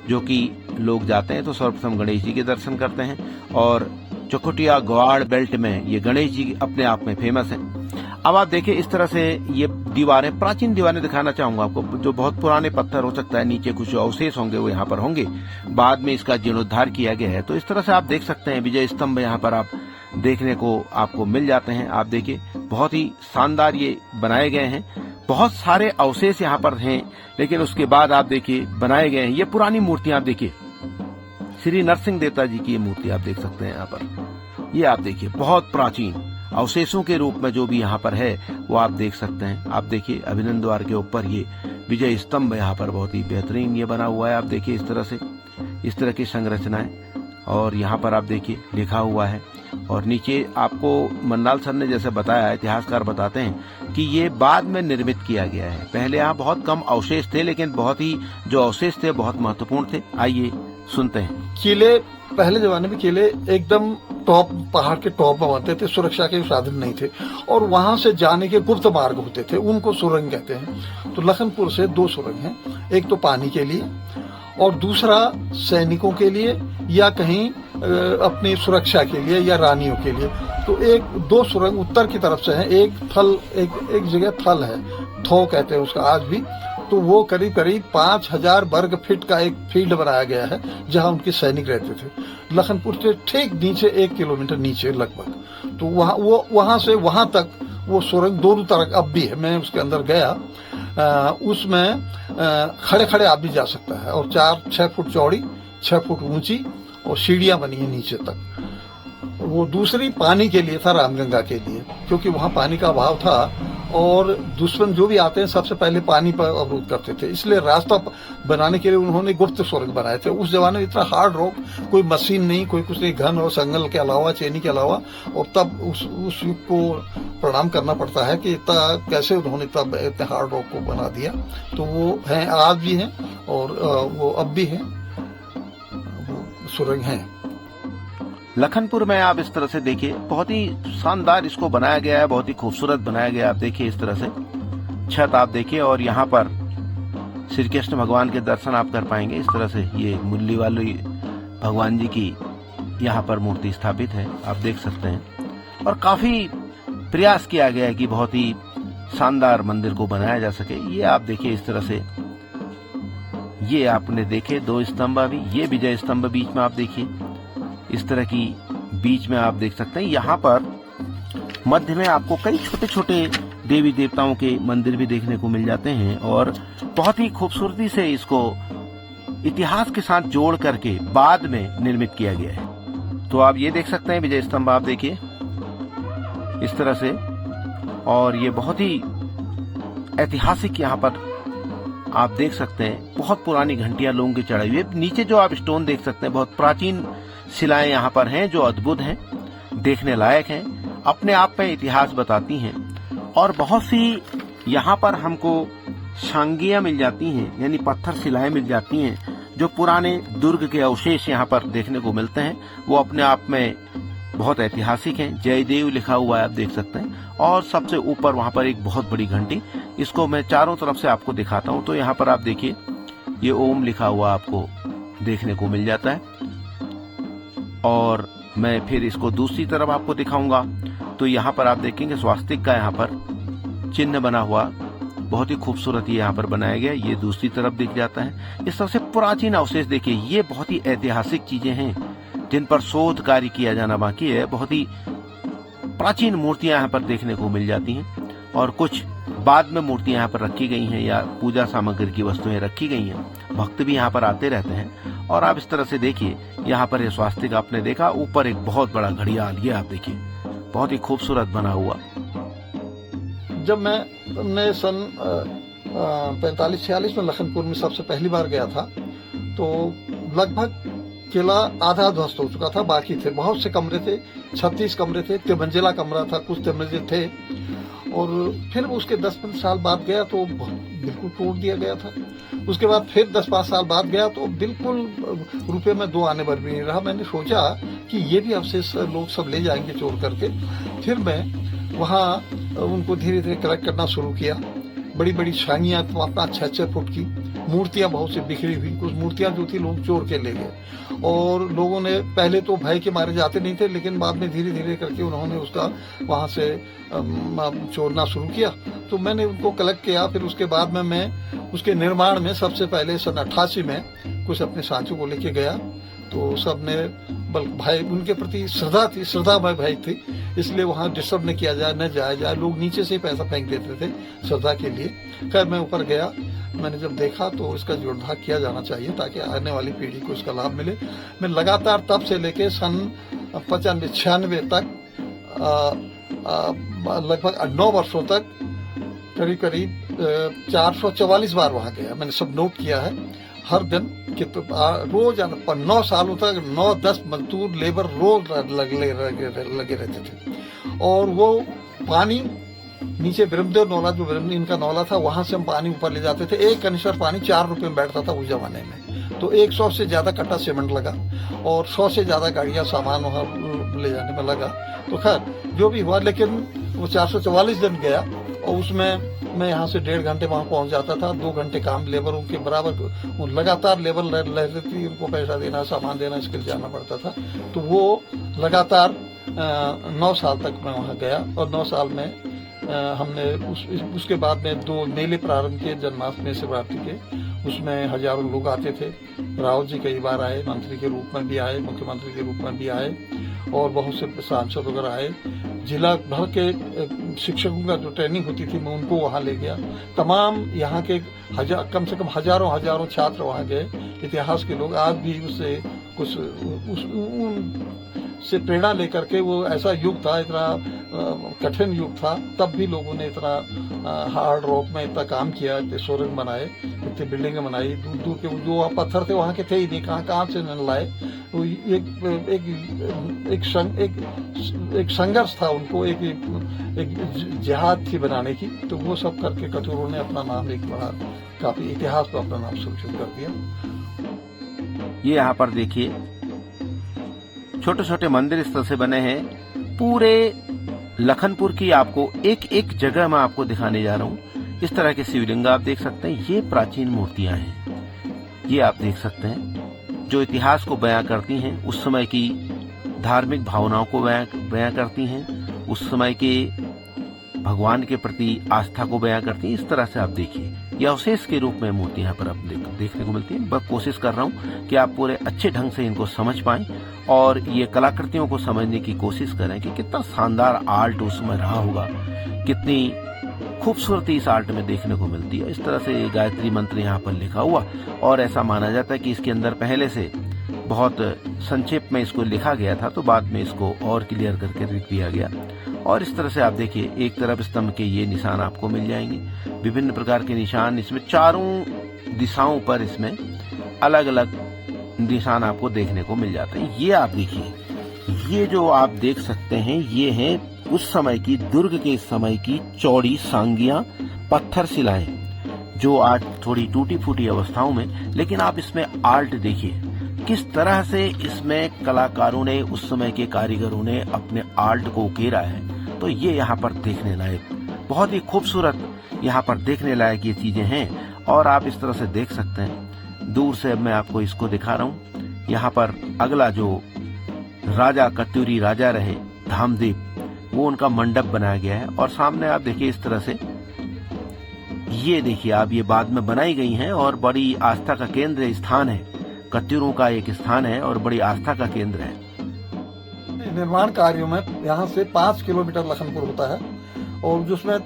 जो कि लोग जाते हैं तो सर्वप्रथम गणेश जी के दर्शन करते हैं। और चौखुटिया ग्वाड़ बेल्ट में ये गणेश जी अपने आप में फेमस है। अब आप देखिए इस तरह से ये दीवारें, प्राचीन दीवारें दिखाना चाहूंगा आपको, जो बहुत पुराने पत्थर हो सकता है, नीचे कुछ अवशेष होंगे वो यहाँ पर होंगे, बाद में इसका जीर्णोद्धार किया गया है। तो इस तरह से आप देख सकते हैं विजय स्तंभ यहाँ पर आप देखने को आपको मिल जाते हैं। आप देखिए बहुत ही शानदार ये बनाए गए हैं, बहुत सारे अवशेष यहाँ पर हैं, लेकिन उसके बाद आप देखिए बनाए गए हैं ये पुरानी मूर्तियां। आप देखिए श्री नरसिंह देवता जी की ये मूर्ति आप देख सकते हैं यहाँ पर, ये आप देखिए बहुत प्राचीन अवशेषों के रूप में जो भी यहाँ पर है वो आप देख सकते हैं। आप देखिए अभिनंदन द्वार के ऊपर ये विजय स्तंभ यहाँ पर बहुत ही बेहतरीन ये बना हुआ है। आप देखिए इस तरह से, इस तरह की संरचनाएं, और यहाँ पर आप देखिए लिखा हुआ है। और नीचे आपको मंडाल सर ने जैसे बताया, इतिहासकार बताते हैं कि ये बाद में निर्मित किया गया है। पहले यहाँ बहुत कम अवशेष थे, लेकिन बहुत ही जो अवशेष थे बहुत महत्वपूर्ण थे। आइए सुनते हैं। किले, पहले जमाने में किले एकदम टॉप, पहाड़ के टॉप में बनते थे, सुरक्षा के साधन नहीं थे, और वहां से जाने के गुप्त मार्ग होते थे, उनको सुरंग कहते हैं। तो लखनपुर से 2 सुरंग हैं, एक तो पानी के लिए और दूसरा सैनिकों के लिए या कहीं अपनी सुरक्षा के लिए या रानियों के लिए। तो 2 सुरंग उत्तर की तरफ से हैं, एक जगह थल है, थो कहते हैं उसका आज भी। तो वो करीब 5000 वर्ग फीट का एक फील्ड बनाया गया है जहां उनके सैनिक रहते थे। लखनपुर से ठीक नीचे 1 किलोमीटर नीचे लगभग। तो वहां से वहां तक वो सुरंग दोनों तरफ अब भी है। मैं उसके अंदर गया, उसमें खड़े खड़े आप भी जा सकता है, और 4-6 फुट चौड़ी, 6 फुट ऊंची, और सीढ़ियां बनी है नीचे तक। वो दूसरी पानी के लिए था, रामगंगा के लिए, क्योंकि वहां पानी का अभाव था और दुश्मन जो भी आते हैं सबसे पहले पानी पर अवरोध करते थे, इसलिए रास्ता बनाने के लिए उन्होंने गुप्त सुरंग बनाए थे। उस जमाने में इतना हार्ड रॉक, कोई मशीन नहीं, कोई कुछ नहीं, घन और संगल के अलावा, चेनी के अलावा। और तब उस युग को प्रणाम करना पड़ता है कि इतना कैसे उन्होंने तब इतने हार्ड रॉक को बना दिया। तो वो हैं, आज भी हैं, और वो अब भी हैं, वो सुरंग हैं। लखनपुर में आप इस तरह से देखिए, बहुत ही शानदार इसको बनाया गया है, बहुत ही खूबसूरत बनाया गया है। आप देखिए इस तरह से छत आप देखिए, और यहाँ पर श्री कृष्ण भगवान के दर्शन आप कर पाएंगे। इस तरह से ये मुरली वाली भगवान जी की यहाँ पर मूर्ति स्थापित है, आप देख सकते हैं। और काफी प्रयास किया गया है कि बहुत ही शानदार मंदिर को बनाया जा सके। ये आप देखिए इस तरह से, ये आपने देखे 2 स्तंभ, अभी ये विजय स्तंभ बीच में आप देखिए, इस तरह की बीच में आप देख सकते हैं। यहाँ पर मध्य में आपको कई छोटे छोटे देवी देवताओं के मंदिर भी देखने को मिल जाते हैं, और बहुत ही खूबसूरती से इसको इतिहास के साथ जोड़ करके बाद में निर्मित किया गया है। तो आप ये देख सकते हैं विजय स्तंभ आप देखिए इस तरह से, और ये बहुत ही ऐतिहासिक यहाँ पर आप देख सकते हैं। बहुत पुरानी घंटियां लोगों की चढ़ाई हुई है। नीचे जो आप स्टोन देख सकते हैं, बहुत प्राचीन शिलाएं यहाँ पर हैं जो अद्भुत हैं, देखने लायक हैं, अपने आप में इतिहास बताती हैं। और बहुत सी यहाँ पर हमको शांगियां मिल जाती हैं, यानी पत्थर शिलाएं मिल जाती हैं, जो पुराने दुर्ग के अवशेष यहाँ पर देखने को मिलते हैं। वो अपने आप में बहुत ऐतिहासिक हैं। जयदेव लिखा हुआ है आप देख सकते हैं, और सबसे ऊपर वहां पर एक बहुत बड़ी घंटी, इसको मैं चारों तरफ से आपको दिखाता हूं। तो यहाँ पर आप देखिए ये ओम लिखा हुआ आपको देखने को मिल जाता है, और मैं फिर इसको दूसरी तरफ आपको दिखाऊंगा। तो यहाँ पर आप देखेंगे स्वास्तिक का यहाँ पर चिन्ह बना हुआ, बहुत ही खूबसूरत ये यहाँ पर बनाया गया, ये दूसरी तरफ दिख जाता है। इस तरह से प्राचीन अवशेष देखिए, ये बहुत ही ऐतिहासिक चीजें हैं जिन पर शोध कार्य किया जाना बाकी है। बहुत ही प्राचीन मूर्तियां यहाँ पर देखने को मिल जाती हैं, और कुछ बाद में मूर्तियां यहाँ पर रखी गई हैं या पूजा सामग्री की वस्तुएं रखी गई हैं। भक्त भी यहाँ पर आते रहते हैं। और आप इस तरह से देखिए, यहाँ पर ये स्वास्तिक आपने देखा, ऊपर एक बहुत बड़ा घड़ियाल, ये आप देखिए बहुत ही खूबसूरत बना हुआ। जब मैं सन 45-46 में लखनपुर में सबसे पहली बार गया था, तो लगभग किला आधा ध्वस्त हो चुका था, बाकी थे बहुत से कमरे थे, 36 कमरे थे, 3 मंजिला कमरा था, कुछ 3 मंजिल थे, और फिर उसके 10-15 साल बाद गया तो बिल्कुल तोड़ दिया गया था। उसके बाद फिर 10-5 साल बाद गया तो बिल्कुल रुपए में 2 आने भर भी नहीं रहा। मैंने सोचा कि ये भी अवशेष लोग सब ले जाएंगे चोर करके। फिर मैं वहाँ उनको धीरे धीरे कलेक्ट करना शुरू किया। बड़ी बड़ी छांगियाँ तो अपना 6-6 फुट की मूर्तियां बहुत सी बिखरी हुई, कुछ मूर्तियां जो थी लोग चोर के ले गए। और लोगों ने पहले तो भय के मारे जाते नहीं थे, लेकिन बाद में धीरे धीरे करके उन्होंने उसका वहां से चोरना शुरू किया। तो मैंने उनको कलेक्ट किया। फिर उसके बाद में मैं उसके निर्माण में सबसे पहले सन 88 में कुछ अपने साथियों को लेके गया। तो सब ने भाई उनके प्रति श्रद्धा थी, श्रद्धामय भाई थी, इसलिए वहां डिस्टर्ब न किया जाए, न जाया जाए। लोग नीचे से ही पैसा फेंक देते थे श्रद्धा के लिए। खैर मैं ऊपर गया, मैंने जब देखा तो इसका जीर्णोद्धार किया जाना चाहिए ताकि आने वाली पीढ़ी को इसका लाभ मिले। मैं लगातार तब से लेके सन 95-96 तक लगभग 9 वर्षों तक करीब करीब 444 बार वहां गया। मैंने सब नोट किया है। हर दिन रोज 9 सालों तक 9-10 मजदूर लेबर रोज लगे रहते थे। और वो पानी नीचे ब्रह्मदेव नौला, जो इनका नौला था, वहां से हम पानी ऊपर ले जाते थे। 1 कनिस्टर पानी 4 रुपए में बैठता था उस जमाने में। तो 100 से ज्यादा कट्टा सीमेंट लगा और 100 से ज्यादा गाड़ियां सामान वहां ले जाने में लगा। तो खैर जो भी हुआ, लेकिन वो 444 दिन गया और उसमें मैं यहाँ से 1.5 घंटे वहां पहुंच जाता था। 2 घंटे काम लेबरों के बराबर लगातार लेबर रहती थी, उनको पैसा देना, सामान देना, इसके लिए जाना पड़ता था। तो वो लगातार 9 साल तक मैं वहां गया। और 9 साल में हमने उसके बाद में 2 मेले प्रारंभ किए जन्माष्टमी शिवरात्रि के। उसमें हजारों लोग आते थे। राव जी कई बार आए, मंत्री के रूप में भी आए, मुख्यमंत्री के रूप में भी आए, और बहुत से सांसद वगैरह आए। जिला भर के शिक्षकों का जो ट्रेनिंग होती थी मैं उनको वहां ले गया। तमाम यहाँ के कम से कम हजारों छात्र वहां गए। इतिहास के लोग आज भी उससे कुछ से प्रेरणा लेकर के, वो ऐसा युग था, इतना कठिन युग था, तब भी लोगों ने इतना हार्ड रॉक में इतना काम किया, इतने सुरंग बनाए, इतनी बिल्डिंगें बनाई। दूर दूर के जो पत्थर थे वहां के थे ही नहीं, कहाँ से न लाए। तो एक संघर्ष था उनको, एक जिहाद थी बनाने की। तो वो सब करके कठोरों ने अपना नाम एक बड़ा काफी इतिहास पर अपना नाम सुरक्षित कर दिया। ये यहाँ पर देखिए छोटे छोटे मंदिर इस तरह से बने हैं। पूरे लखनपुर की आपको एक एक जगह मैं आपको दिखाने जा रहा हूँ। इस तरह के शिवलिंग आप देख सकते हैं। ये प्राचीन मूर्तियां हैं, ये आप देख सकते हैं, जो इतिहास को बयां करती हैं, उस समय की धार्मिक भावनाओं को बयां करती हैं, उस समय के भगवान के प्रति आस्था को बयां करती हैं। इस तरह से आप देखिए, यह अवशेष के रूप में मूर्ति यहाँ पर आप देखने को मिलती है। बस कोशिश कर रहा हूँ कि आप पूरे अच्छे ढंग से इनको समझ पाएं और ये कलाकृतियों को समझने की कोशिश करें कि कितना शानदार आर्ट उस समय रहा होगा, कितनी खूबसूरती इस आर्ट में देखने को मिलती है। इस तरह से गायत्री मंत्र यहाँ पर लिखा हुआ, और ऐसा माना जाता है कि इसके अंदर पहले से बहुत संक्षेप में इसको लिखा गया था, तो बाद में इसको और क्लियर करके लिख दिया गया। और इस तरह से आप देखिए, एक तरफ स्तंभ के ये निशान आपको मिल जाएंगे, विभिन्न प्रकार के निशान इसमें चारों दिशाओं पर इसमें अलग अलग निशान आपको देखने को मिल जाते हैं। ये आप देखिए, ये जो आप देख सकते हैं, ये है उस समय की, दुर्ग के समय की चौड़ी सांगियां, पत्थर शिलाएं, जो आज थोड़ी टूटी फूटी अवस्थाओं में, लेकिन आप इसमें आर्ट देखिए किस तरह से इसमें कलाकारों ने, उस समय के कारीगरों ने अपने आर्ट को उकेरा है। तो ये यहाँ पर देखने लायक, बहुत ही खूबसूरत यहाँ पर देखने लायक ये चीजें हैं। और आप इस तरह से देख सकते हैं, दूर से मैं आपको इसको दिखा रहा हूँ। यहाँ पर अगला जो राजा, कत्यूरी राजा रहे धामदेव, वो उनका मंडप बनाया गया है। और सामने आप देखिए इस तरह से, ये देखिए आप, ये बाद में बनाई गई हैं और बड़ी आस्था का केंद्र स्थान है, कत्यूरों का एक स्थान है और बड़ी आस्था का केंद्र है। निर्माण कार्यों में यहाँ से 5 किलोमीटर लखनपुर होता है, और जिसमें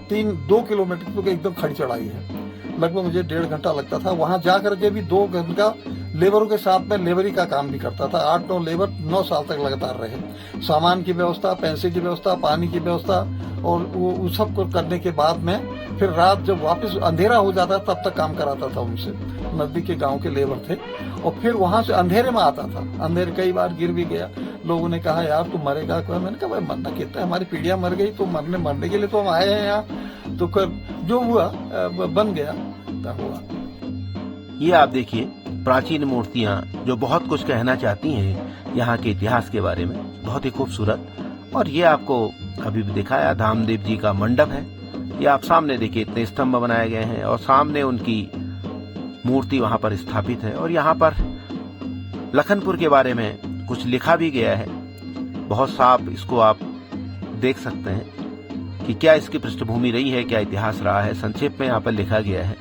2 किलोमीटर तो एकदम खड़ी चढ़ाई है। लगभग मुझे 1.5 घंटा लगता था। वहां जाकर के भी 2 घंटा लेबरों के साथ में लेबरी का काम भी करता था। 8-9 लेबर 9 साल तक लगातार रहे। सामान की व्यवस्था, पैसे की व्यवस्था, पानी की व्यवस्था और वो सब को करने के बाद में फिर रात जब वापस अंधेरा हो जाता तब तक काम कराता था उनसे। नजदीक के गांव के लेबर थे और फिर वहां से अंधेरे में आता था। अंधेरे कई बार गिर भी गया। लोगों ने कहा यार तू मरेगा। मैंने कहा भाई मरना कितना है, हमारी पीढ़ियां मर गई तो मरने के लिए तो हम आए हैं यहाँ। तो फिर जो हुआ बन गया हुआ। ये आप देखिए प्राचीन मूर्तियां जो बहुत कुछ कहना चाहती हैं यहाँ के इतिहास के बारे में, बहुत ही खूबसूरत। और ये आपको अभी भी दिखाया धामदेव जी का मंडप है। ये आप सामने देखिए इतने स्तंभ बनाए गए हैं और सामने उनकी मूर्ति वहां पर स्थापित है। और यहाँ पर लखनपुर के बारे में कुछ लिखा भी गया है, बहुत साफ इसको आप देख सकते हैं कि क्या इसकी पृष्ठभूमि रही है, क्या इतिहास रहा है, संक्षेप में यहाँ पर लिखा गया है।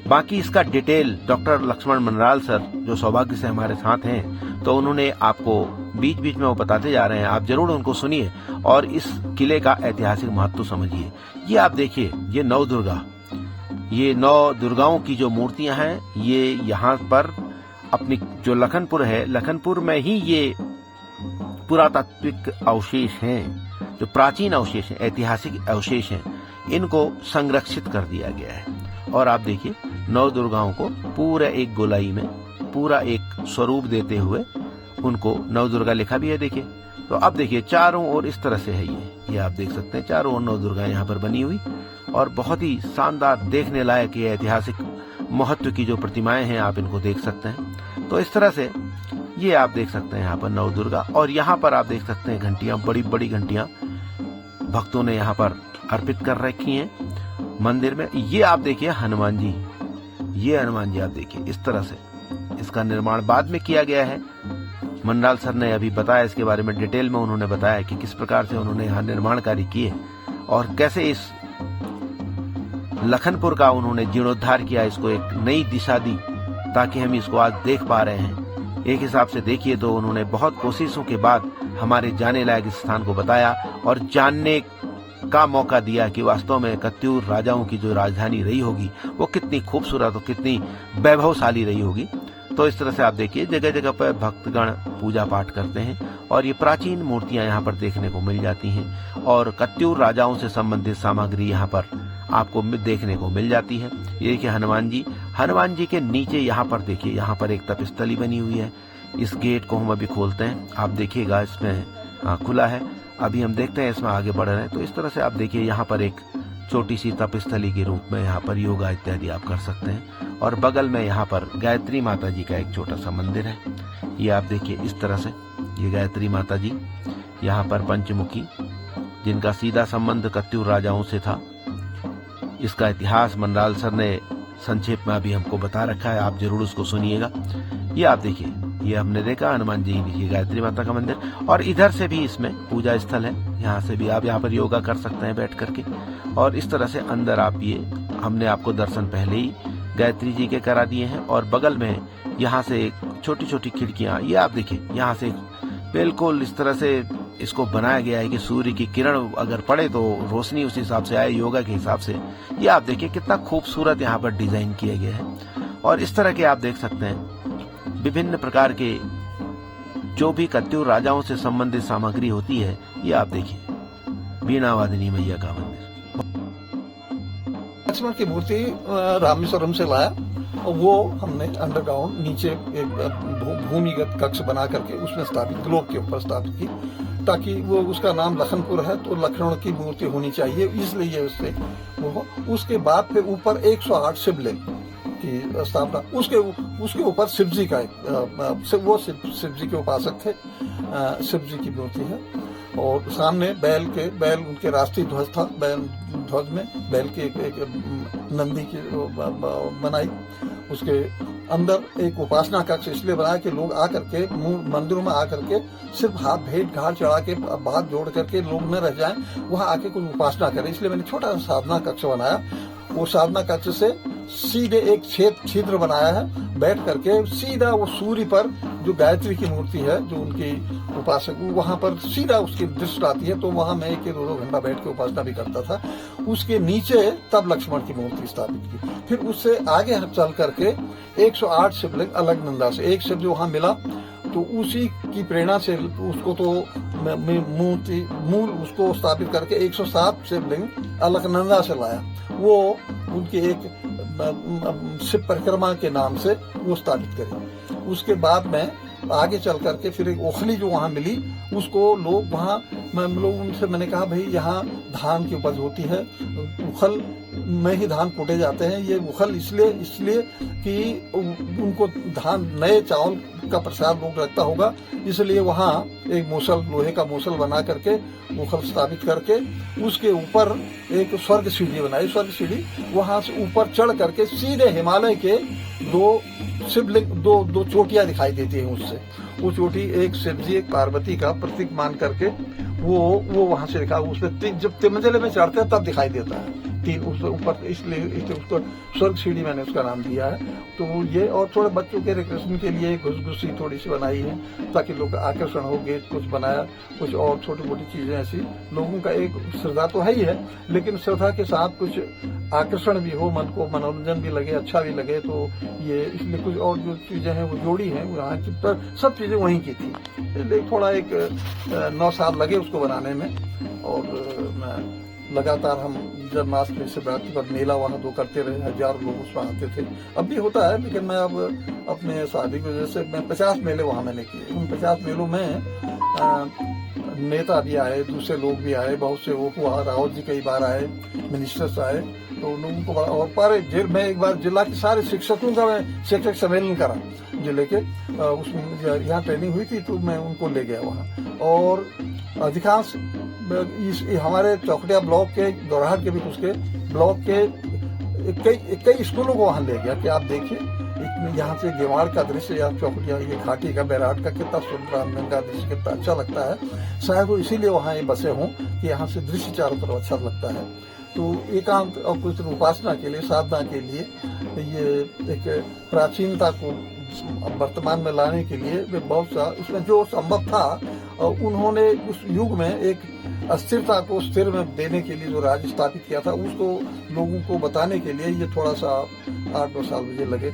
बाकी इसका detail doctor Lakshman Manral sir जो सौभाग्य से हमारे साथ हैं, तो उन्होंने आपको बीच बीच में वो बताते जा रहे हैं, आप जरूर उनको सुनिए और इस किले का ऐतिहासिक महत्व समझिए। ये आप देखिए ये नवदुर्गा, ये 9 दुर्गाओं की जो मूर्तियां हैं, ये यहाँ पर अपनी जो लखनपुर है, लखनपुर में ही ये पुरातात्विक अवशेष हैं, जो प्राचीन अवशेष हैं, ऐतिहासिक अवशेष हैं, इनको संरक्षित कर दिया गया है। और आप देखिए 9 दुर्गाओं को पूरा एक गोलाई में पूरा एक स्वरूप देते हुए उनको नवदुर्गा लिखा भी है। देखिए तो अब देखिए चारों ओर इस तरह से है ये आप देख सकते हैं चारों ओर 9 दुर्गा यहाँ पर बनी हुई और बहुत ही शानदार देखने लायक ये ऐतिहासिक महत्व की जो प्रतिमाएं हैं आप इनको देख सकते हैं। तो इस तरह से ये आप देख सकते हैं यहाँ पर 9 दुर्गा। और यहाँ पर आप देख सकते हैं घंटियां, बड़ी बड़ी घंटियां भक्तों ने यहाँ पर अर्पित कर रखी हैं मंदिर में। ये आप देखिए हनुमान जी, ये हनुमान जी आप देखिए इस तरह से इसका निर्माण बाद में किया गया है। मंडराल सर ने अभी बताया इसके बारे में, डिटेल में उन्होंने बताया कि किस प्रकार से उन्होंने यहाँ निर्माण कार्य किए और कैसे इस लखनपुर का उन्होंने जीर्णोद्धार किया, इसको एक नई दिशा दी ताकि हम इसको आज देख पा रहे हैं। एक हिसाब से देखिए तो उन्होंने बहुत कोशिशों के बाद हमारे जाने लायक इस स्थान को बताया और जानने का मौका दिया कि वास्तव में कत्यूर राजाओं की जो राजधानी रही होगी वो कितनी खूबसूरत और कितनी वैभवशाली रही होगी। तो इस तरह से आप देखिए जगह जगह पर भक्तगण पूजा पाठ करते हैं और ये प्राचीन मूर्तियां यहाँ पर देखने को मिल जाती हैं और कत्यूर राजाओं से संबंधित सामग्री यहाँ पर आपको देखने को मिल जाती है। ये देखिए हनुमान जी के नीचे यहाँ पर देखिए यहाँ पर एक तपस्थली बनी हुई है। इस गेट को हम अभी खोलते हैं, आप देखिएगा इसमें खुला है, अभी हम देखते हैं इसमें आगे बढ़ रहे हैं। तो इस तरह से आप देखिए यहाँ पर एक छोटी सी तपस्थली के रूप में यहाँ पर योगा इत्यादि आप कर सकते हैं और बगल में यहाँ पर गायत्री माता जी का एक छोटा सा मंदिर है। ये आप देखिए इस तरह से ये गायत्री माता जी यहाँ पर पंचमुखी, जिनका सीधा संबंध कत्यूर राजाओं से था। इसका इतिहास मनराल सर ने संक्षेप में अभी हमको बता रखा है, आप जरूर उसको सुनिएगा। ये आप देखिए ये हमने देखा हनुमान जी, ये गायत्री माता का मंदिर और इधर से भी इसमें पूजा स्थल है, यहाँ से भी आप यहाँ पर योगा कर सकते हैं बैठ करके। और इस तरह से अंदर आप ये हमने आपको दर्शन पहले ही गायत्री जी के करा दिए हैं और बगल में यहाँ से एक छोटी छोटी खिड़कियां, ये आप देखिए यहाँ से बिल्कुल इस तरह से इसको बनाया गया है कि सूर्य की किरण अगर पड़े तो रोशनी उस हिसाब से आए, योगा के हिसाब से। ये आप देखिए कितना खूबसूरत यहाँ पर डिजाइन किया गया है और इस तरह के आप देख सकते हैं विभिन्न प्रकार के जो भी कत्यूर राजाओं से संबंधित सामग्री होती है। ये आप देखिए बीणा वादिनी मैया का मंदिर। लक्ष्मण की मूर्ति रामेश्वरम से लाया और वो हमने अंडरग्राउंड नीचे एक भूमिगत कक्ष बना करके उसमें स्थापित, ग्लोब के ऊपर स्थापित की, ताकि वो उसका नाम लखनपुर है तो लखनऊ की मूर्ति होनी चाहिए, इसलिए उससे वो। उसके बाद फिर ऊपर 108 शिवलिंग की स्थापना, उसके ऊपर शिव जी का वो शिव जी के उपासक थे, शिव जी की मूर्ति है। और सामने बैल उनके राष्ट्रीय ध्वज था, बैल ध्वज में बैल की एक नंदी की बनाई। उसके अंदर एक उपासना कक्ष इसलिए बनाया कि लोग आकर के मंदिरों में आकर के सिर्फ हाथ भेंट घाट चढ़ा के हाथ जोड़ करके लोग न रह जाएं, वहां आके कुछ उपासना करें, इसलिए मैंने छोटा सा साधना कक्ष बनाया। वो साधना कक्ष से सीधे एक छिद्र बनाया है बैठ करके सीधा वो सूर्य पर, जो गायत्री की मूर्ति है, जो उनकी उपासक, वहां पर सीधा उसकी दृष्टि आती है। तो वहां मैं 1-2 घंटा बैठ के उपासना भी करता था। उसके नीचे तब लक्ष्मण की मूर्ति स्थापित की। फिर उससे आगे चल करके 108 शिवलिंग अलकनंदा से, एक शिव जो वहां मिला, तो उसी की प्रेरणा से उसको तो मूल उसको स्थापित करके 107 शिवलिंग अलकनंदा से लाया। वो उनके एक शिव परिक्रमा के नाम से वो स्थापित करी। उसके बाद में आगे चल करके फिर एक ओखली जो वहां मिली, उसको लोग वहां, उनसे मैंने कहा भाई यहाँ धान की उपज होती है, उखल में ही धान कूटे जाते हैं। ये उखल इसलिए कि उनको धान, नए चावल का प्रसाद लोग रखता होगा, इसलिए वहां एक मूसल, लोहे का मूसल बना करके उखल स्थापित करके उसके ऊपर एक स्वर्ग सीढ़ी बनाई। स्वर्ग सीढ़ी वहां से ऊपर चढ़ करके सीधे हिमालय के 2 शिवलिंग, दो चोटियां दिखाई देती हैं उससे। वो चोटी, एक शिवजी एक पार्वती का प्रतीक मान करके वो वहां से दिखा। उसमें जब 3 मंजिले में चढ़ते हैं तब दिखाई देता है 3 उसके ऊपर, इसलिए उसको स्वर्ग सीढ़ी मैंने उसका नाम दिया है। तो ये, और थोड़े बच्चों के रिक्रेशन के लिए घुसघुसी थोड़ी सी बनाई है ताकि लोग आकर्षण हो। गेट कुछ बनाया, कुछ और छोटी मोटी चीजें ऐसी। लोगों का एक श्रद्धा तो है ही है, लेकिन श्रद्धा के साथ कुछ आकर्षण भी हो, मन को मनोरंजन भी लगे, अच्छा भी लगे। तो ये इसलिए कुछ और जो चीजें हैं वो जोड़ी हैं, वहाँ की सब चीजें वहीं की थी। इसलिए थोड़ा एक 9 साल लगे उसको बनाने में। और लगातार हम जन्माष्टमी से शिवरात्रि पर मेला वहाँ 2 करते रहे, 1000 लोग उसमें आते थे। अब भी होता है, लेकिन मैं अब अपने शादी की वजह से मैं 50 मेले वहाँ मैंने किए। उन 50 मेलों में नेता भी आए, दूसरे लोग भी आए, बहुत से वो हुआ, रावत जी कई बार आए, मिनिस्टर्स आए। तो लोगों को बड़ा, और पर मैं एक बार जिला के सारे शिक्षकों का मैं शिक्षक सम्मेलन करा जिले के, उसमें यहाँ ट्रेनिंग हुई थी, तो मैं उनको ले गया वहाँ। और अधिकांश हमारे चौखटिया ब्लॉक के, दोराहट के भी उसके ब्लॉक के कई स्कूलों को वहाँ ले गया कि आप देखिए यहाँ से गेवाड़ का दृश्य या चौखटिया, ये घाटी का, बैराट का कितना सुंदर, आमदन का दृश्य कितना अच्छा लगता है। शायद वो इसीलिए वहाँ ये बसे हों कि यहाँ से दृश्य चारों तरफ अच्छा लगता है। तो एकांत और कुछ उपासना के लिए, साधना के लिए, ये एक प्राचीनता को वर्तमान में लाने के लिए वे बहुत सा, उसमें जो संभव था, और उन्होंने उस युग में एक अस्थिरता को स्थिर में देने के लिए जो राज्य स्थापित किया था, उसको लोगों को बताने के लिए ये थोड़ा सा 8-9 साल मुझे लगे।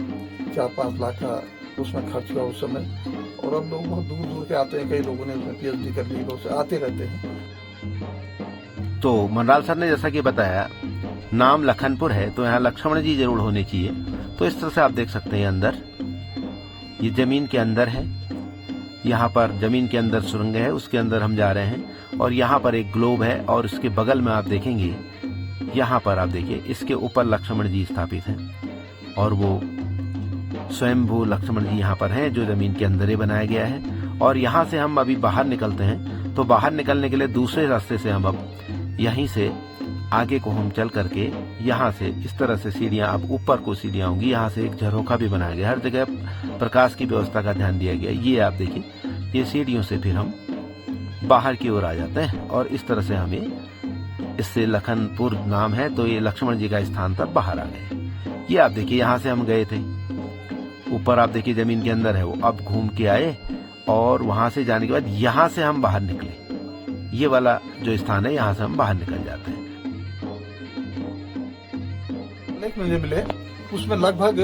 4-5 लाख का उसमें खर्च हुआ उस समय। और अब लोग बहुत दूर दूर के आते हैं, कई लोगों ने उसमें PhD कर ली, लोग आते रहते हैं। तो मनराल सर ने जैसा कि बताया, नाम लखनपुर है तो यहाँ लक्ष्मण जी जरूर होने चाहिए। तो इस तरह से आप देख सकते हैं अंदर, ये जमीन के अंदर है, यहाँ पर जमीन के अंदर सुरंग है, उसके अंदर हम जा रहे हैं। और यहाँ पर एक ग्लोब है, और इसके बगल में आप देखेंगे, यहाँ पर आप देखिए, इसके ऊपर लक्ष्मण जी स्थापित हैं। और वो स्वयंभू लक्ष्मण जी यहाँ पर हैं, जो जमीन के अंदर ही बनाया गया है। और यहाँ से हम अभी बाहर निकलते हैं, तो बाहर निकलने के लिए दूसरे रास्ते से हम अब यहीं से आगे को हम चल करके, यहाँ से इस तरह से सीढ़ियां, अब ऊपर को सीढ़ियां होंगी। यहाँ से एक झरोखा भी बनाया गया, हर जगह प्रकाश की व्यवस्था का ध्यान दिया गया। ये आप देखिए, ये सीढ़ियों से फिर हम बाहर की ओर आ जाते हैं। और इस तरह से हमें, इससे लखनपुर नाम है, तो ये लक्ष्मण जी का स्थान पर बाहर आ गए। ये आप देखिए, यहाँ से हम गए थे ऊपर, आप देखिए जमीन के अंदर है वो। अब घूम के आए, और वहां से जाने के बाद यहाँ से हम बाहर निकले। ये वाला जो स्थान है, यहाँ से हम बाहर निकल जाते हैं। मुझे मिले, उसमें लगभग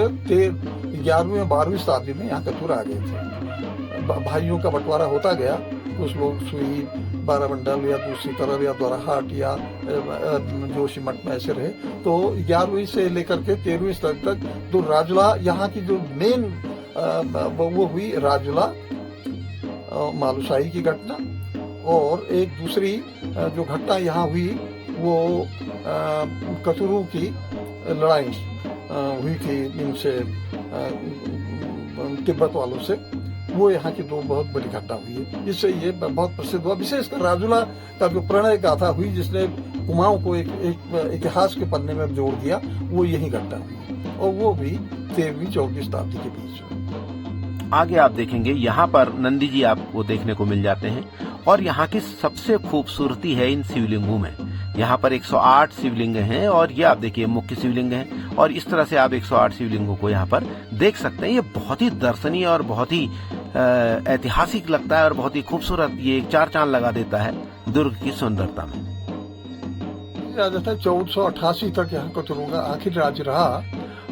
11वीं और 12वीं शताब्दी में यहाँ कतूर आ गए थे। भाइयों का बंटवारा होता गया, कुछ लोग सुई, बाराबंडल या दूसरी तरफ, या दोराहाट या जोशीमठ में ऐसे रहे। तो 11वीं से लेकर के 13वीं शताब्दी तक तो राजुला, यहाँ की जो मेन वो हुई राजुला मालूशाही की घटना। और एक दूसरी जो घटना यहाँ हुई, वो कतुरु की लड़ाई हुई थी इनसे, तिब्बत वालों से। वो यहाँ की 2 बहुत बड़ी घटना हुई है, जिससे ये बहुत प्रसिद्ध हुआ। विशेषकर राजुला का जो प्रणय गाथा हुई, जिसने कुमाऊं को एक इतिहास के पन्ने में जोड़ दिया, वो यही घटना हुई। और वो भी 13वीं-14वीं शताब्दी के बीच में। आगे आप देखेंगे, यहाँ पर नंदी जी आपको देखने को मिल जाते हैं। और यहाँ की सबसे खूबसूरती है इन शिवलिंगों में। यहाँ पर 108 शिवलिंग हैं और ये आप देखिए मुख्य शिवलिंग है और इस तरह से आप 108 शिवलिंगों को यहाँ पर देख सकते हैं। ये बहुत ही दर्शनीय और बहुत ही ऐतिहासिक लगता है और बहुत ही खूबसूरत, ये एक 4 चांद लगा देता है दुर्ग की सुंदरता में। राजा था 1488 तक यहाँ कतुरों का आखिर राज्य रहा।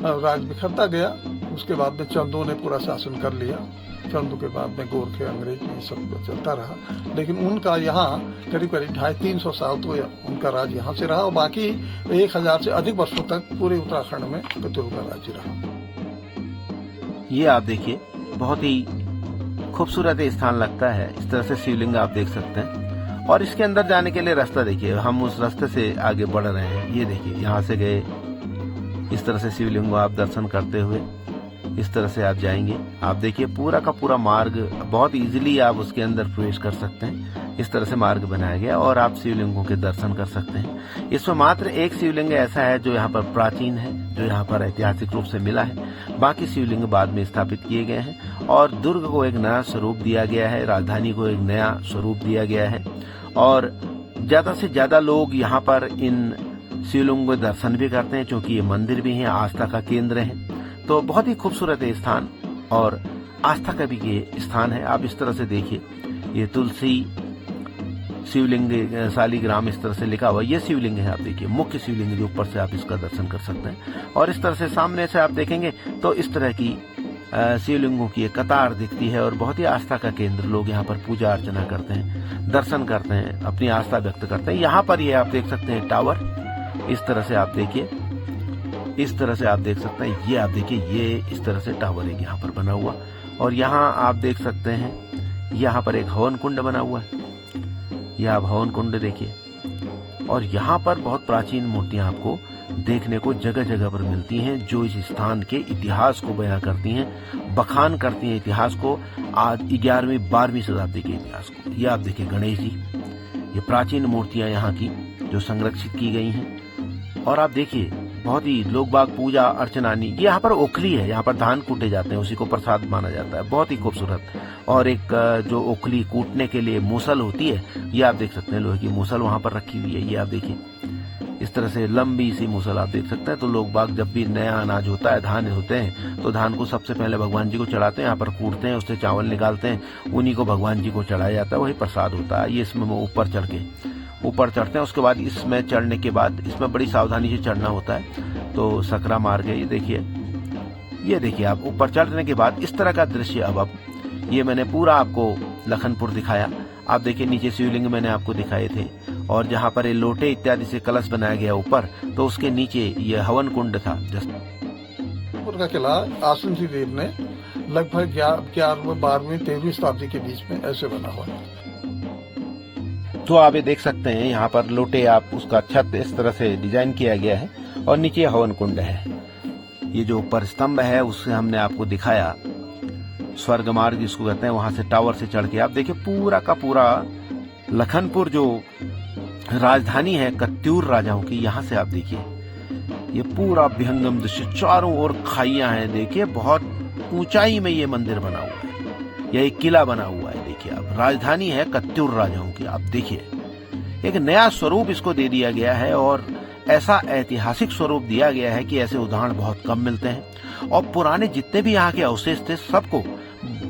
राज बिखरता गया, उसके बाद में चंदों ने पूरा शासन कर लिया। चंदों के बाद में गोरखे, अंग्रेज, ये सब चलता रहा, लेकिन उनका यहाँ करीब करीब 250-300 साल तो उनका राज यहाँ से रहा और बाकी 1000 से अधिक वर्षों तक पूरे उत्तराखंड में कतुरों का राज्य रहा। ये आप देखिए बहुत ही खूबसूरत स्थान लगता है। इस तरह से शिवलिंग आप देख सकते हैं और इसके अंदर जाने के लिए रास्ता देखिए, हम उस रास्ते से आगे बढ़ रहे हैं। ये देखिए यहाँ से गए, इस तरह से शिवलिंग को आप दर्शन करते हुए इस तरह से आप जाएंगे। आप देखिए पूरा का पूरा मार्ग, बहुत इजीली आप उसके अंदर प्रवेश कर सकते हैं। इस तरह से मार्ग बनाया गया और आप शिवलिंगों के दर्शन कर सकते हैं। इसमें मात्र एक शिवलिंग ऐसा है जो यहाँ पर प्राचीन है, जो यहाँ पर ऐतिहासिक रूप से मिला है। बाकी शिवलिंग बाद में स्थापित किए गए हैं और दुर्ग को एक नया स्वरूप दिया गया है, राजधानी को एक नया स्वरूप दिया गया है और ज्यादा से ज्यादा लोग यहाँ पर इन शिवलिंगों के दर्शन भी करते हैं, क्योंकि ये मंदिर भी है, आस्था का केंद्र है। तो बहुत ही खूबसूरत है स्थान और आस्था का भी ये स्थान है। आप इस तरह से देखिए, ये तुलसी शिवलिंग शालिग्राम इस तरह से लिखा हुआ, ये शिवलिंग है। आप देखिए मुख्य शिवलिंग के ऊपर से आप इसका दर्शन कर सकते हैं और इस तरह से सामने से आप देखेंगे तो इस तरह की शिवलिंगों की एक कतार दिखती है और बहुत ही आस्था का केंद्र। लोग यहाँ पर पूजा अर्चना करते हैं, दर्शन करते हैं, अपनी आस्था व्यक्त करते हैं। यहाँ पर ये आप देख सकते हैं टावर, इस तरह से आप देखिए, इस तरह से आप देख सकते हैं। ये आप देखिए, ये इस तरह से टावर है यहाँ पर बना हुआ और यहाँ आप देख सकते हैं यहाँ पर एक हवन कुंड बना हुआ है। यह आप हवन कुंड देखिए और यहाँ पर बहुत प्राचीन मूर्तियां आपको देखने को जगह जगह पर मिलती हैं, जो इस स्थान के इतिहास को बयां करती हैं, बखान करती हैं इतिहास को, आज 11वीं 12वीं शताब्दी के इतिहास को। ये आप देखिए गणेश जी, ये प्राचीन मूर्तियां यहाँ की जो संरक्षित की गई हैं और आप देखिए बहुत ही लोग बाग पूजा अर्चना नहीं। ये यहाँ पर ओखली है, यहाँ पर धान कूटे जाते हैं, उसी को प्रसाद माना जाता है। बहुत ही खूबसूरत। और एक जो ओखली कूटने के लिए मूसल होती है, ये आप देख सकते हैं, लोहे की मूसल वहां पर रखी हुई है। ये आप देखिए इस तरह से लंबी सी मूसल आप देख सकते हैं। तो लोग बाग जब भी नया अनाज होता है, धान होते हैं, तो धान को सबसे पहले भगवान जी को चढ़ाते हैं, यहाँ पर कूटते हैं, उससे चावल निकालते हैं, उन्हीं को भगवान जी को चढ़ाया जाता है, वही प्रसाद होता है। ये इसमें ऊपर चढ़ते हैं। उसके बाद इसमें चढ़ने के बाद इसमें बड़ी सावधानी से चढ़ना होता है, तो सकरा मार के ये देखिए आप ऊपर चढ़ने के बाद इस तरह का दृश्य। अब ये मैंने पूरा आपको लखनपुर दिखाया। आप देखिए नीचे शिवलिंग मैंने आपको दिखाए थे और जहाँ पर ये लोटे इत्यादि से कलश बनाया गया ऊपर, तो उसके नीचे ये हवन कुंड था। का किला आसन जी देव ने लगभग 11वीं 12वीं 13वीं शताब्दी के बीच में ऐसे बना हुआ है। तो आप ये देख सकते हैं यहाँ पर लोटे, आप उसका छत इस तरह से डिजाइन किया गया है और नीचे हवन कुंड है। ये जो ऊपर स्तंभ है उससे हमने आपको दिखाया, स्वर्ग मार्ग जिसको कहते हैं, वहां से टावर से चढ़ के आप देखिए पूरा का पूरा लखनपुर जो राजधानी है कत्यूर राजाओं की, यहाँ से आप देखिए ये पूरा विहंगम दृश्य, चारों ओर खाइयां हैं। देखिए बहुत ऊंचाई में ये मंदिर बना हुआ है, यह एक किला बना हुआ है। देखिए आप, राजधानी है कत्यूर राजाओं की। आप देखिए एक नया स्वरूप इसको दे दिया गया है और ऐसा ऐतिहासिक स्वरूप दिया गया है कि ऐसे उदाहरण बहुत कम मिलते हैं और पुराने जितने भी यहाँ के अवशेष थे सबको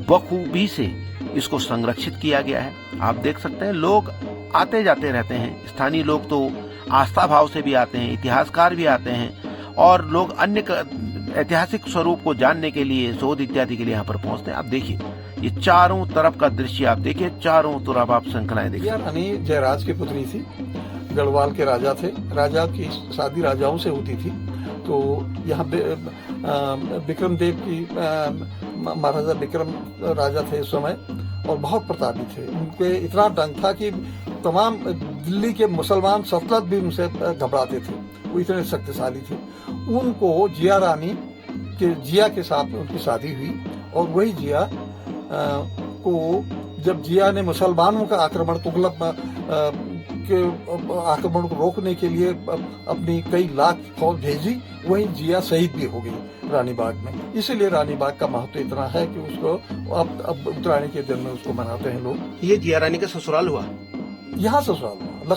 बखूबी से इसको संरक्षित किया गया है। आप देख सकते हैं लोग आते जाते रहते हैं, स्थानीय लोग तो आस्था भाव से भी आते हैं, इतिहासकार भी आते हैं और लोग अन्य ऐतिहासिक स्वरूप को जानने के लिए, शोध इत्यादि के लिए यहाँ पर पहुंचते हैं। आप देखिए ये चारों तरफ का दृश्य, आप देखिए चारों तरफ आप श्रृंखलाएं देखिए। रानी जयराज की पुत्री थी, गढ़वाल के राजा थे, राजा की शादी राजाओं से होती थी। तो यहाँ विक्रम देव की महाराजा विक्रम राजा थे उस समय और बहुत प्रतापी थे। उनके इतना डंक था कि तमाम दिल्ली के मुसलमान सल्तनत भी उनसे घबराते थे, वो इतने शक्तिशाली थे। उनको जिया के साथ उनकी शादी हुई और वही जिया को जब जिया ने मुसलमानों का आक्रमण, तुगलक के आक्रमण को रोकने के लिए अपनी कई लाख फौज भेजी, वहीं जिया शहीद भी हो गई रानीबाग में। इसीलिए रानीबाग का महत्व इतना है कि उसको अब उत्तरायण के दिन में उसको मनाते हैं लोग। ये जिया रानी का ससुराल हुआ? यहाँ ससुराल हुआ,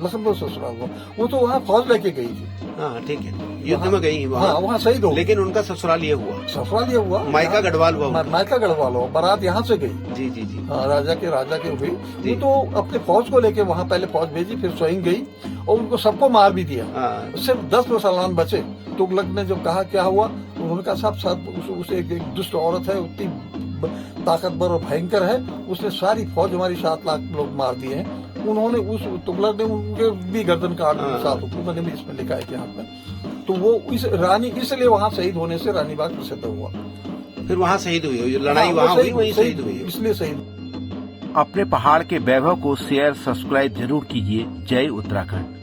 लखनपुर ससुराल हुआ। वो तो वहाँ फौज लेके गई थी। हाँ ठीक है, युद्ध में गई हाँ, वहाँ शहीद हो, लेकिन उनका ससुराल ये हुआ, ससुराल ये हुआ, मायका गढ़वाल हुआ, मायका गढ़वाल हुआ। बारात यहाँ से गई। जी जी जी। हाँ, राजा के हुई। वो तो अपने फौज को लेके वहाँ पहले फौज भेजी, फिर स्वयं गई और उनको सबको मार भी दिया। सिर्फ 10 मुसलमान बचे। तुगलक ने जब कहा क्या हुआ, उन्होंने कहा साहब उसे एक दुष्ट औरत है, उतनी ताकतवर और भयंकर है, उसने सारी फौज हमारी 7 लाख लोग मार दिए हैं। उन्होंने उस तुगलक ने उनके भी गर्दन काट दी। 7 अक्टूबर ने भी इसमें लिखा है कि यहाँ पे। तो वो इस रानी, इसलिए वहाँ शहीद होने से रानी बाग प्रसिद्ध हुआ। फिर वहाँ शहीद हुई, लड़ाई वहाँ हुई, वहीं शहीद हुई, इसलिए शहीद। अपने पहाड़ के वैभव को शेयर सब्सक्राइब जरूर कीजिए। जय उत्तराखंड।